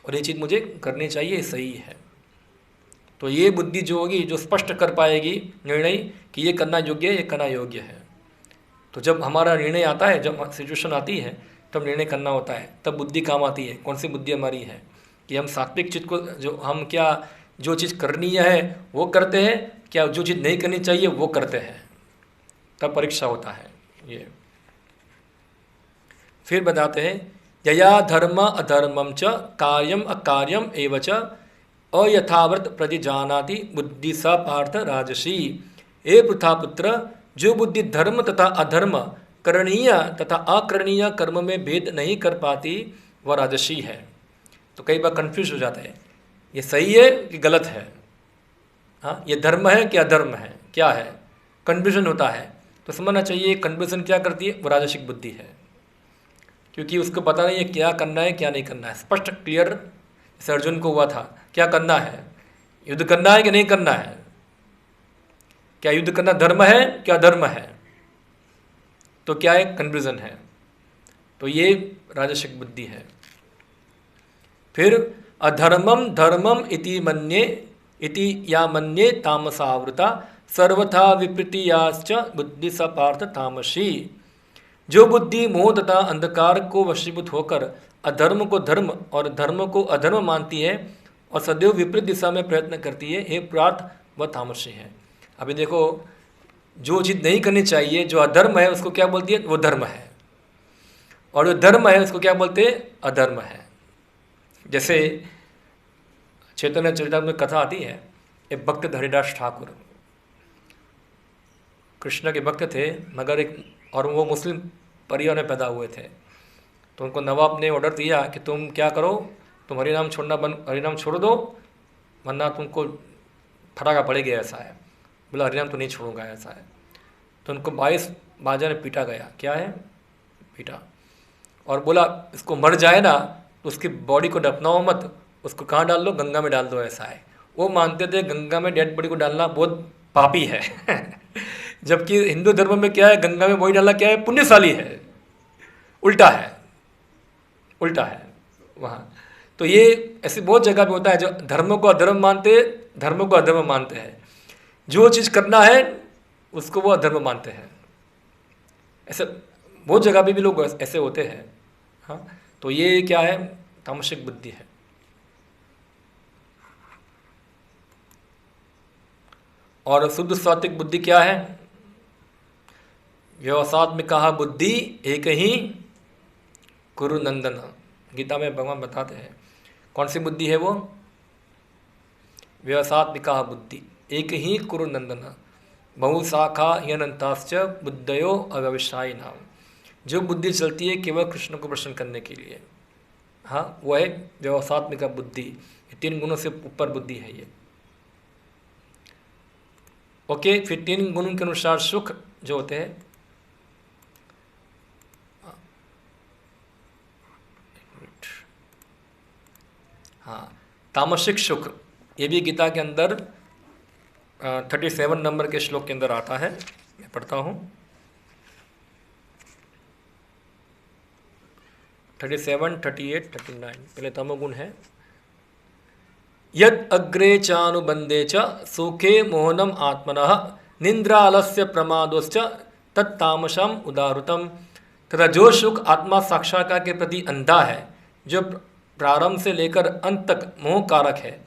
और ये चीज़ मुझे करनी चाहिए, ये सही है। तो ये बुद्धि जो होगी जो स्पष्ट कर पाएगी निर्णय कि ये करना योग्य है ये करना योग्य है। तो जब हमारा निर्णय आता है, जब सिचुएशन आती है तब निर्णय करना होता है, तब बुद्धि काम आती है। कौन सी बुद्धि हमारी है कि हम सात्विक चीज़ को, जो हम क्या जो चीज़ करनी है वो करते हैं, क्या जो चीज़ नहीं करनी चाहिए वो करते हैं, तब परीक्षा होता है ये। फिर बताते हैं यया धर्म अधर्मम च कार्यम अकार्यम एव च अयथावत प्रतिजानाति बुद्धि सा पार्थ राजसी। ए पृथा पुत्र, जो बुद्धि धर्म तथा अधर्म, करणीय तथा अकरणीय कर्म में भेद नहीं कर पाती वह राजसी है। तो कई बार कंफ्यूज हो जाते हैं ये सही है कि गलत है, हाँ ये धर्म है कि अधर्म है, क्या है, कन्फ्यूजन होता है। तो समझना चाहिए कन्फ्यूजन क्या करती है, वो राजसिक बुद्धि है, क्योंकि उसको पता नहीं है क्या करना है क्या नहीं करना है। स्पष्ट क्लियर जैसे अर्जुन को हुआ था क्या करना है, युद्ध करना है कि नहीं करना है, क्या युद्ध करना धर्म है क्या अधर्म है, तो क्या है, कन्फ्यूजन है। तो ये राजसिक बुद्धि है। फिर अधर्मम धर्मम इति मन्ये इति या मन्ये तामसावृता सर्वथा विपरीतियाश्च बुद्धि स पार्थ तामसी। जो बुद्धि मोह तथा अंधकार को वशीभूत होकर अधर्म को धर्म और धर्म को अधर्म मानती है और सदैव विपरीत दिशा में प्रयत्न करती है, हे पार्थ वह तामसी है। अभी देखो जो चीज़ नहीं करनी चाहिए, जो अधर्म है उसको क्या बोलती है, वो धर्म है, और जो धर्म है उसको क्या बोलते हैं, अधर्म है। जैसे चैतन्य चरितामृत में कथा आती है, एक भक्त हरिदास ठाकुर कृष्ण के भक्त थे, मगर एक और वो मुस्लिम परिवार में पैदा हुए थे। तो उनको नवाब ने ऑर्डर दिया कि तुम क्या करो, तुम हरिनाम छोड़ना बंद, हरिनाम छोड़ दो वरना तुमको फटाका पड़ेगा, ऐसा है। बोला हरिनाम तो नहीं छोड़ूंगा, ऐसा है। तो उनको 22 बाजा ने पीटा गया, क्या है, पीटा। और बोला इसको मर जाए ना तो उसकी बॉडी को दफनाओ मत, उसको कहाँ डाल दो, गंगा में डाल दो, ऐसा है। वो मानते थे गंगा में डेड बॉडी को डालना बहुत पापी है जबकि हिंदू धर्म में क्या है, गंगा में बॉडी डालना क्या है, पुण्यशाली है। उल्टा है, उल्टा है वहाँ। तो ये ऐसी बहुत जगह पे होता है जो धर्म को अधर्म मानते, धर्म को अधर्म मानते हैं। जो चीज़ करना है उसको वो अधर्म मानते हैं। ऐसे बहुत जगह पे भी लोग ऐसे होते हैं। हाँ, तो ये क्या है, तामसिक बुद्धि है। और शुद्ध सात्विक बुद्धि क्या है? व्यवसात्मिका बुद्धि एक ही कुरु नंदन। गीता में भगवान बताते हैं कौन सी बुद्धि है वो? व्यवसात्मिका बुद्धि एक ही कुरु नंदन बहुशाखा ह्यनंताश्च बुद्धयो अव्यवसायी नाम। जो बुद्धि चलती है केवल कृष्ण को प्रसन्न करने के लिए, हाँ, वो है व्यवसात्मिका बुद्धि। ये 3 गुणों से ऊपर बुद्धि है ये। ओके, फिर 3 गुणों के अनुसार सुख जो होते हैं, हाँ, तामसिक सुख, ये भी गीता के अंदर 37 नंबर के श्लोक के अंदर आता है। मैं पढ़ता हूँ 37, 38, 39। पहले तमोगुण है। यद अग्रे चानुबंधे च सुखे मोहनम आत्मनः निंद्रालस्य प्रमादोश्च तत्तामसम उदारुतम। तथा जो सुख आत्मा साक्षात्कार के प्रति अंधा है, जो प्रारंभ से लेकर अंत तक मोह कारक है,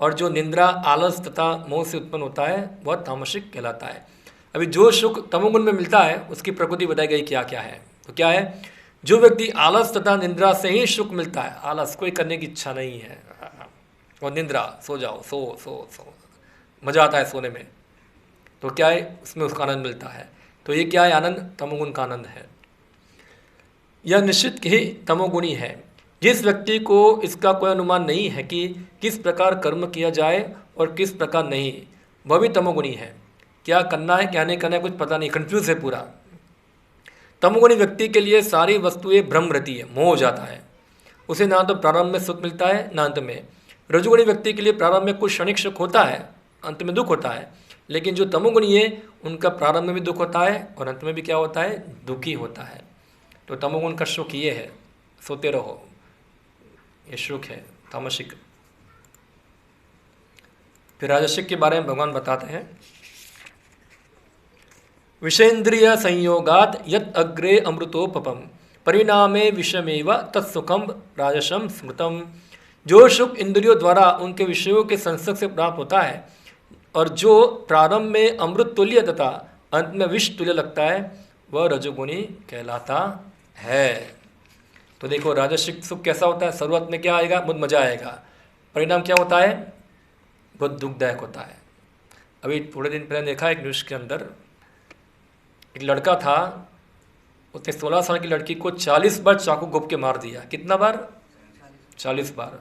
और जो निंद्रा, आलस तथा मोह से उत्पन्न होता है, वह तामसिक कहलाता है। अभी जो सुख तमोगुण में मिलता है उसकी प्रकृति बताई गई क्या क्या है। तो क्या है? जो व्यक्ति आलस तथा निंद्रा से ही सुख मिलता है, आलस, कोई करने की इच्छा नहीं है, और निंद्रा, सो जाओ, सो सो सो, मज़ा आता है सोने में, तो क्या है, उसमें उसका आनंद मिलता है। तो ये क्या है? आनंद तमोगुण का आनंद है। यह निश्चित ही तमोगुणी है। जिस व्यक्ति को इसका कोई अनुमान नहीं है कि किस प्रकार कर्म किया जाए और किस प्रकार नहीं, वह भी तमोगुणी है। क्या करना है क्या नहीं करना है कुछ पता नहीं, कंफ्यूज है पूरा। तमोगुणी व्यक्ति के लिए सारी वस्तुएं भ्रम रहती है, मोह हो जाता है। उसे ना तो प्रारंभ में सुख मिलता है ना अंत में। रजोगुणी व्यक्ति के लिए प्रारंभ में कुछ क्षणिक सुख होता है, अंत में दुख होता है। लेकिन जो तमोगुणी है उनका प्रारंभ में भी दुख होता है और अंत में भी क्या होता है? दुखी होता है। तो तमोगुण का सुख ये है, सोते रहो, ये सुख है तामसिक। फिर राजसिक के बारे में भगवान बताते हैं, विषेन्द्रिय संयोगात यत अग्रे अमृतोपम परिणामे विषमेव तत्सुखम राजसम स्मृतम। जो सुख इंद्रियों द्वारा उनके विषयों के संसर्ग से प्राप्त होता है और जो प्रारंभ में अमृत तुल्य तथा अंत में विष तुल्य लगता है, वह रजोगुणी कहलाता है। तो देखो राजसिक सुख कैसा होता है? शुरुआत में क्या आएगा? बहुत मजा आएगा, परिणाम क्या होता है? बहुत दुखदायक होता है। अभी थोड़े दिन पहले देखा एक न्यूज़ के अंदर, एक लड़का था, उसने 16 साल की लड़की को 40 बार चाकू घोंप के मार दिया। कितना बार? 40 बार।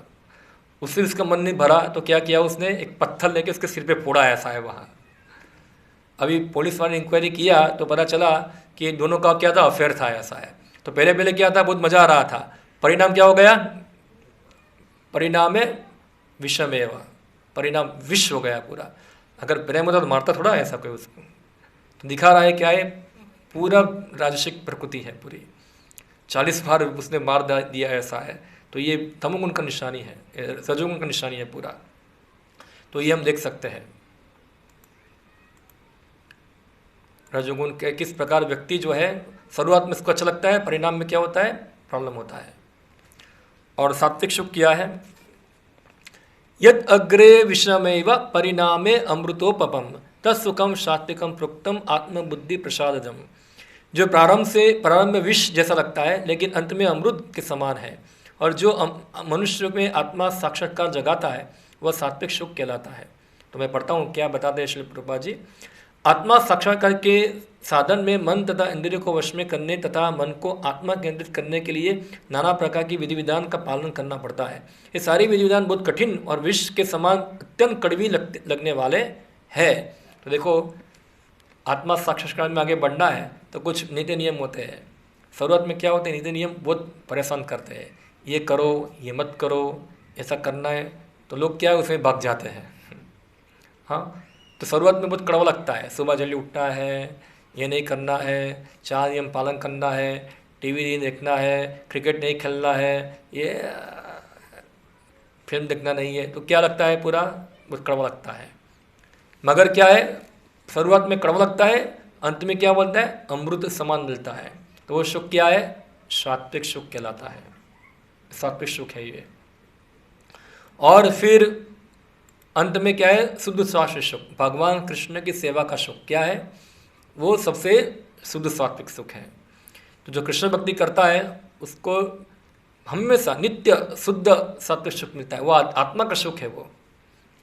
उससे उसका मन नहीं भरा तो क्या किया उसने? एक पत्थर लेके उसके सिर पे फोड़ा, ऐसा है वहाँ। अभी पुलिस वाले ने इंक्वायरी किया तो पता चला कि दोनों का क्या था? अफेयर था, ऐसा है। तो पहले पहले क्या था? बहुत मज़ा आ रहा था। परिणाम क्या हो गया? परिणाम में विषमेव, परिणाम विष हो गया पूरा। अगर प्रेम होता तो मारता थोड़ा ऐसा कोई उसको। तो दिखा रहा है क्या है? पूरा राजसिक प्रकृति है पूरी। 40 बार उसने मार दिया, ऐसा है। तो ये तमोगुण का निशानी है, रजोगुण का निशानी है पूरा। तो ये हम देख सकते हैं रजोगुण के किस प्रकार व्यक्ति जो है शुरुआत में उसको अच्छा लगता है, परिणाम में क्या होता है? प्रॉब्लम होता है। और सात्विक सुख क्या है? यद अग्रे विषमेव परिणामे अमृतोपम तत्सुखम सात्विकम प्रोक्तम आत्मबुद्धि प्रसादजम। जो प्रारंभ में विष जैसा लगता है लेकिन अंत में अमृत के समान है, और जो मनुष्य में आत्मा साक्षात्कार जगाता है वह सात्विक सुख कहलाता है। तो मैं पढ़ता हूँ क्या बताते हैं श्री प्रभुपाद जी। आत्मा साक्षात्कार के साधन में मन तथा इंद्रियों को वश में करने तथा मन को आत्मा केंद्रित करने के लिए नाना प्रकार की विधि विधान का पालन करना पड़ता है। ये सारी विधि विधान बहुत कठिन और विष के समान अत्यंत कड़वी लगने वाले है। तो देखो आत्मा साक्षात्कार में आगे बढ़ना है तो कुछ नीति नियम होते हैं। शुरुआत में क्या होते हैं, नीति नियम बहुत परेशान करते हैं, ये करो, ये मत करो, ऐसा करना है, तो लोग क्या है उसमें भाग जाते हैं। हाँ, तो शुरुआत में बहुत कड़वा लगता है, सुबह जल्दी उठना है, ये नहीं करना है, 4 नियम पालन करना है, टीवी नहीं देखना है, क्रिकेट नहीं खेलना है, ये फिल्म देखना नहीं है, तो क्या लगता है, पूरा बहुत कड़वा लगता है। मगर क्या है, शुरुआत में कड़वा लगता है, अंत में क्या बोलता है, अमृत समान मिलता है। तो वो सुख क्या है, सात्विक सुख कहलाता है, सात्विक सुख है ये। और फिर अंत में क्या है, शुद्ध सात्विक सुख, भगवान कृष्ण की सेवा का सुख क्या है, वो सबसे शुद्ध सात्विक सुख है। तो जो कृष्ण भक्ति करता है उसको हमेशा नित्य शुद्ध सात्विक सुख मिलता है, वो आत्मा का सुख है वो,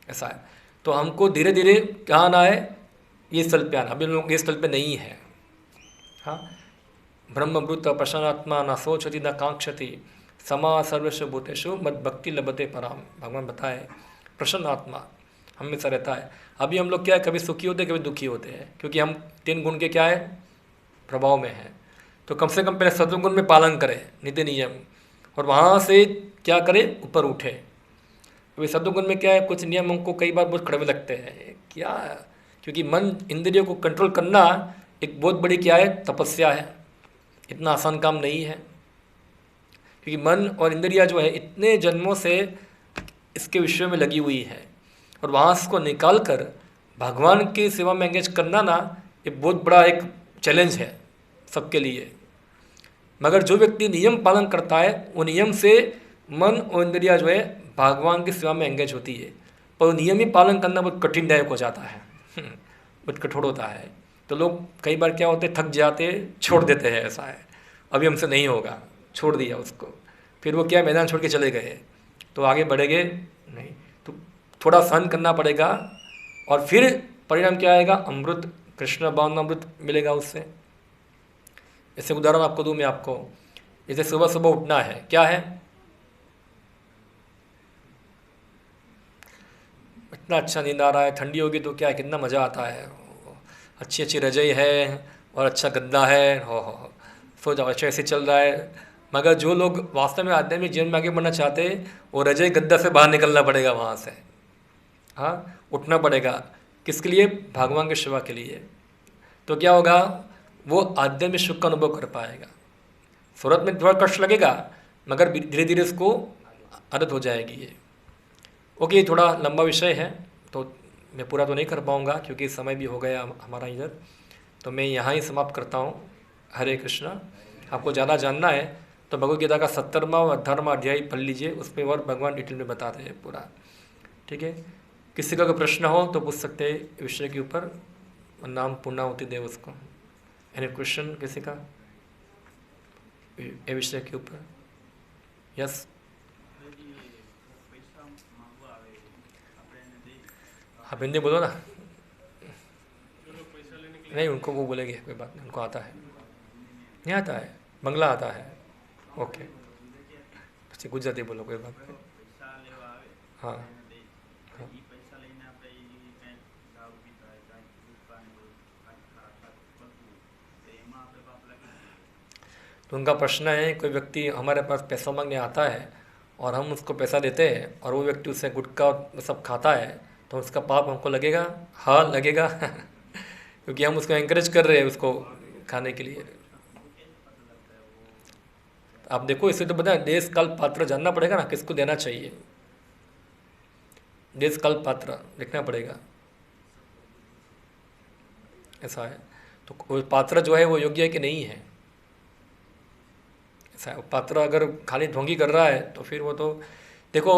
ऐसा है। तो हमको धीरे धीरे क्या आना है, ये स्थल पे आना, अभी लोग ये स्थल पे नहीं है। हाँ, ब्रह्मभूत प्रसन्नात्मा न सोचती न कांक्षति समा सर्वेषु भूतेषु मद भक्ति लभते पराम, भगवान बताए प्रसन्न आत्मा हमेशा रहता है। अभी हम लोग क्या है, कभी सुखी होते हैं, कभी दुखी होते हैं, क्योंकि हम 3 गुण के क्या है, प्रभाव में है। तो कम से कम पहले सत्वगुण में पालन करें नीति नियम, और वहाँ से क्या करें, ऊपर उठे। अभी सत्वगुण में क्या है, कुछ नियम हमको कई बार बहुत कड़वे लगते हैं, क्या, क्योंकि मन इंद्रियों को कंट्रोल करना एक बहुत बड़ी क्या है, तपस्या है, इतना आसान काम नहीं है। क्योंकि मन और इंद्रिया जो है इतने जन्मों से इसके विषय में लगी हुई है, और वहाँ इसको निकाल कर भगवान की सेवा में एंगेज करना ना, ये बहुत बड़ा एक चैलेंज है सबके लिए। मगर जो व्यक्ति नियम पालन करता है, वो नियम से मन और इंद्रिया जो है भगवान की सेवा में एंगेज होती है, पर नियम ही पालन करना बहुत कठिनदायक हो जाता है, बहुत कठोर होता है। तो लोग कई बार क्या होते, थक जाते, छोड़ देते हैं, ऐसा है, अभी हमसे नहीं होगा, छोड़ दिया उसको, फिर वो क्या मैदान छोड़ के चले गए, तो आगे बढ़ेंगे नहीं। तो थोड़ा सहन करना पड़ेगा, और फिर परिणाम क्या आएगा, अमृत, कृष्ण भावना अमृत मिलेगा उससे। ऐसे उदाहरण आपको दूं मैं आपको, जैसे सुबह सुबह उठना है, क्या है, इतना अच्छा नींद आ रहा है, ठंडी होगी तो क्या है, कितना मज़ा आता है, अच्छी अच्छी रजाई है और अच्छा गद्दा है, हो सो जाओ, अच्छा ऐसे चल रहा है। मगर जो लोग वास्तव में आध्यात्मिक जीवन में आगे बढ़ना चाहते हैं, वो रजाई गद्दा से बाहर निकलना पड़ेगा वहाँ से, हाँ, उठना पड़ेगा, किसके लिए, भगवान की सेवा के लिए। तो क्या होगा, वो आध्यात्मिक सुख का अनुभव कर पाएगा। शुरुआत में थोड़ा कष्ट लगेगा, मगर धीरे धीरे इसको आदत हो जाएगी ये। ओके, थोड़ा लंबा विषय है, तो मैं पूरा तो नहीं कर पाऊँगा, क्योंकि समय भी हो गया हमारा इधर, तो मैं यहाँ ही समाप्त करता हूँ। हरे कृष्णा। आपको ज़्यादा जानना है तो भगवद गीता का 70वां और 18वां अध्याय पढ़ लीजिए, उसमें और भगवान डिटेल में बताते हैं पूरा, ठीक है। किसी का कोई प्रश्न हो तो पूछ सकते हैं विषय के ऊपर, नाम पूर्णाहुति दे उसको। एनी क्वेश्चन किसी का ये विषय के ऊपर? यस, आप हिंदी बोलो ना। नहीं, उनको वो बोलेंगे, कोई बात नहीं, उनको आता है, नहीं आता है, बंगला आता है, ओके, પછી ગુજરાતી બોલો, કોઈ બાત નહીં। हाँ, हाँ, तो उनका प्रश्न है, कोई व्यक्ति हमारे पास पैसा मांगने आता है और हम उसको पैसा देते हैं और वो व्यक्ति उससे गुटखा सब खाता है, तो उसका पाप हमको लगेगा? हाँ लगेगा क्योंकि हम उसको एंकरेज कर रहे हैं उसको खाने के लिए। आप देखो, इससे तो बताएं, देश काल पात्र जानना पड़ेगा ना, किसको देना चाहिए, देश काल पात्र देखना पड़ेगा, ऐसा है। तो वो पात्र जो है वो योग्य है कि नहीं है, ऐसा है। पात्र अगर खाली ढोंगी कर रहा है तो फिर वो तो, देखो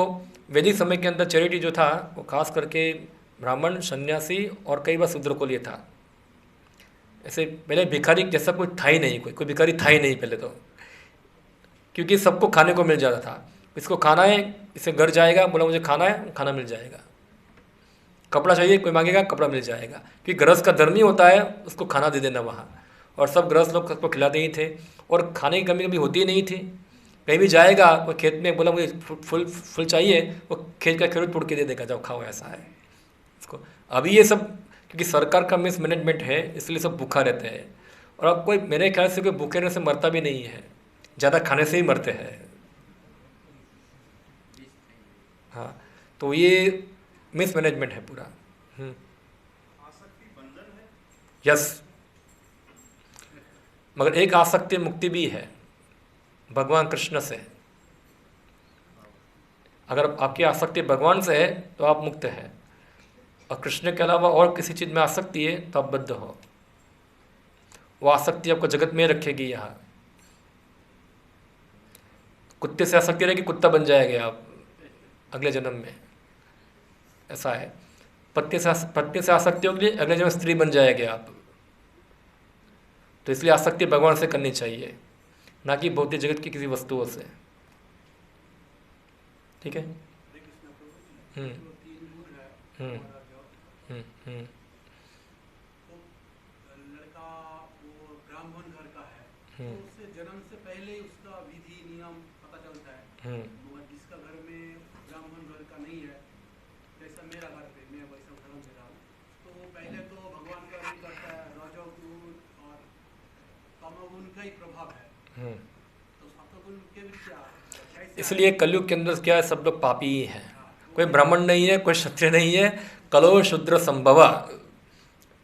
वैदिक समय के अंदर चैरिटी जो था वो खास करके ब्राह्मण, सन्यासी और कई बार शूद्र को लिए था। ऐसे पहले भिखारी जैसा कोई था ही नहीं, कोई भिखारी था ही नहीं पहले तो, क्योंकि सबको खाने को मिल जाता था। इसको खाना है, इसे घर जाएगा, बोला मुझे खाना है, खाना मिल जाएगा। कपड़ा चाहिए, कोई मांगेगा, कपड़ा मिल जाएगा। क्योंकि गृहस्थ का धर्म ही होता है उसको खाना दे देना वहाँ, और सब गृहस्थ लोग सबको खिलाते ही थे, और खाने की कमी कभी होती ही नहीं थी। कहीं भी जाएगा, कोई खेत में बोला मुझे फूल चाहिए, वो खेत का खेत तोड़ के दे देगा, जाओ खाओ, ऐसा है इसको। अभी ये सब क्योंकि सरकार का मिसमैनेजमेंट है, इसलिए सब भूखा रहते हैं, और अब कोई मेरे ख्याल से कोई भूखे रहने से मरता भी नहीं है, ज़्यादा खाने से ही मरते हैं। हाँ, तो ये मिसमैनेजमेंट है पूरा। यस, मगर एक आसक्ति मुक्ति भी है भगवान कृष्ण से। अगर आपकी आसक्ति भगवान से है तो आप मुक्त हैं, और कृष्ण के अलावा और किसी चीज़ में आसक्ति है तो आप बद्ध हो। वो आसक्ति आपको जगत में रखेगी। यहाँ कुत्ते से आसक्ति रहेगी, कुत्ता बन जाएंगे आप अगले जन्म में, ऐसा है। पत्नी से आसक्ति होगी, अगले जन्म स्त्री बन जाएंगे आप। तो इसलिए आसक्ति भगवान से करनी चाहिए, ना कि भौतिक जगत की किसी वस्तुओं से। ठीक है। लड़का वो ब्राह्मण घर का है, तो उससे जन्म से पहले उसका विधि नियम पता चलता है। मगर जिसका घर में ब्राह्मण घर का नहीं है, जैसा मेरा घर पे, मैं वैसा धर्म से रहा हूँ, तो पहले तो भगवान का भी करता है, रजोगुण और तमोगुण का ही प्रभाव है। तो सत्वगुण के भी क्या, इसलिए कलयुग के अंदर क्या है, सब लोग पापी ही हैं। कोई ब्राह्मण नहीं है, कोई क्षत्रिय नहीं है, कलो शूद्र संभवा।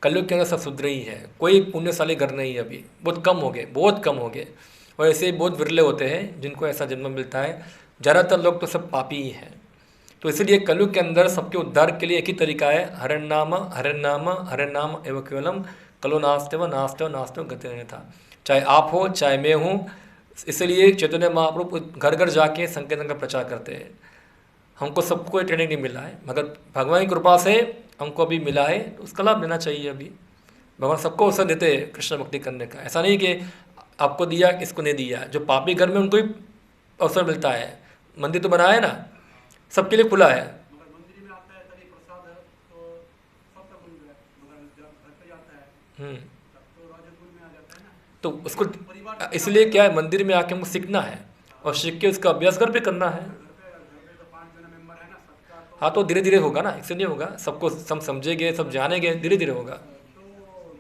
कलयुग के अंदर सब शूद्र ही है, कोई पुण्यशाली घर नहीं है। अभी बहुत कम हो गए, बहुत कम हो गए, और ऐसे ही बहुत विरले होते हैं जिनको ऐसा जन्म मिलता है। ज़्यादातर लोग तो सब पापी ही हैं। तो इसलिए कलयुग के अंदर सबके उद्धार के लिए एक ही तरीका है, हरे नाम एवं केवलम कलो नास्तेव नास्तेव नास्तेव गति था। चाहे आप हो चाहे मैं हूँ। इसलिए चैतन्य महाप्रभु घर घर जाके संकीर्तन का प्रचार करते हैं। हमको सबको ट्रेनिंग नहीं मिला है, मगर भगवान की कृपा से हमको अभी मिला है, तो उसका लाभ लेना चाहिए। अभी भगवान सबको अवसर देते हैं कृष्ण भक्ति करने का। ऐसा नहीं कि आपको दिया इसको नहीं दिया। जो पापी घर में उनको ही अवसर मिलता है। मंदिर तो बनाया है ना, सबके लिए खुला है। मंदिर में आता है तभी प्रसाद है, तो सब तक मिल गया, मगर जब घर पे जाता है तब तो रजोगुण में आ जाता है ना। तो उसको इसलिए क्या है, मंदिर में आके हमको सीखना है, और सीख के उसका अभ्यास घर पे करना है। हाँ, तो धीरे धीरे होगा ना, इससे नहीं होगा। सबको सब समझेंगे, सब जानेंगे, धीरे धीरे होगा। तो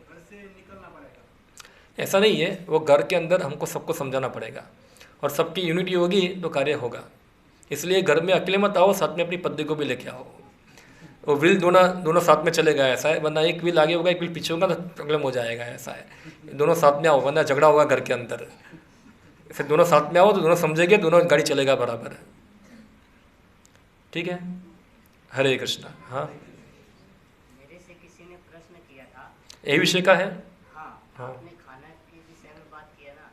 घर से निकलना पड़ेगा, ऐसा नहीं है, वो घर के अंदर हमको सबको समझाना पड़ेगा, और सबकी यूनिटी होगी तो कार्य होगा। इसलिए घर में अकेले मत आओ, साथ में अपनी पत्नी को भी लेके आओ। वो व्हील दोनों साथ में चलेगा, ऐसा है। वरना एक व्हील आगे होगा, एक व्हील पीछे होगा, तो प्रॉब्लम हो जाएगा, ऐसा है। दोनों साथ में आओ, वरना झगड़ा होगा घर के अंदर। फिर दोनों साथ में आओ तो दोनों समझेंगे, दोनों गाड़ी चलेगा बराबर। ठीक है। हरे कृष्णा। हाँ, मेरे से किसी ने प्रश्न किया था, यही विषय का है। हाँ, हाँ। आपने खाना के विषय में बात किया ना,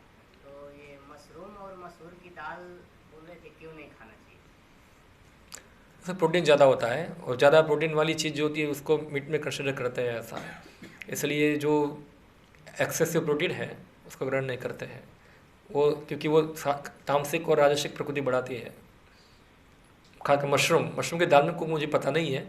तो ये मशरूम और मसूर की दाल बोल रहे थे, क्यों नहीं खाना चाहिए? उसमें प्रोटीन ज़्यादा होता है, और ज़्यादा प्रोटीन वाली चीज़ जो होती है उसको मीट में कंसिडर करते हैं, ऐसा है। इसलिए जो एक्सेसिव प्रोटीन है उसको ग्रहण नहीं करते हैं वो, क्योंकि वो तामसिक और राजसिक प्रकृति बढ़ाती है। खाकर मशरूम की दाल में को मुझे पता नहीं है,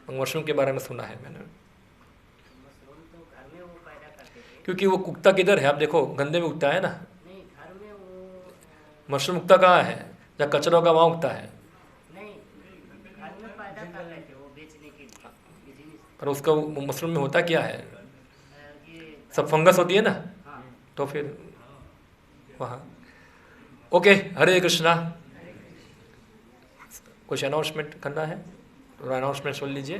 मगर मशरूम के बारे में सुना है मैंने। मशरूम तो घर में वो पैदा करते थे। क्योंकि वो उगता किधर है, आप देखो, गंदे में उगता है ना। नहीं, घर में वो मशरूम उगता कहाँ है, जहाँ कचरा होगा वहाँ उगता है। नहीं, घर में पैदा कर रहे थे वो बेचने के लिए, बिजनेस। पर उसका मशरूम में होता क्या है, ये सब फंगस होती है ना, हाँ, तो फिर वहाँ। ओके, हरे कृष्णा। कुछ अनाउंसमेंट करना है तो अनाउंसमेंट सुन लीजिए।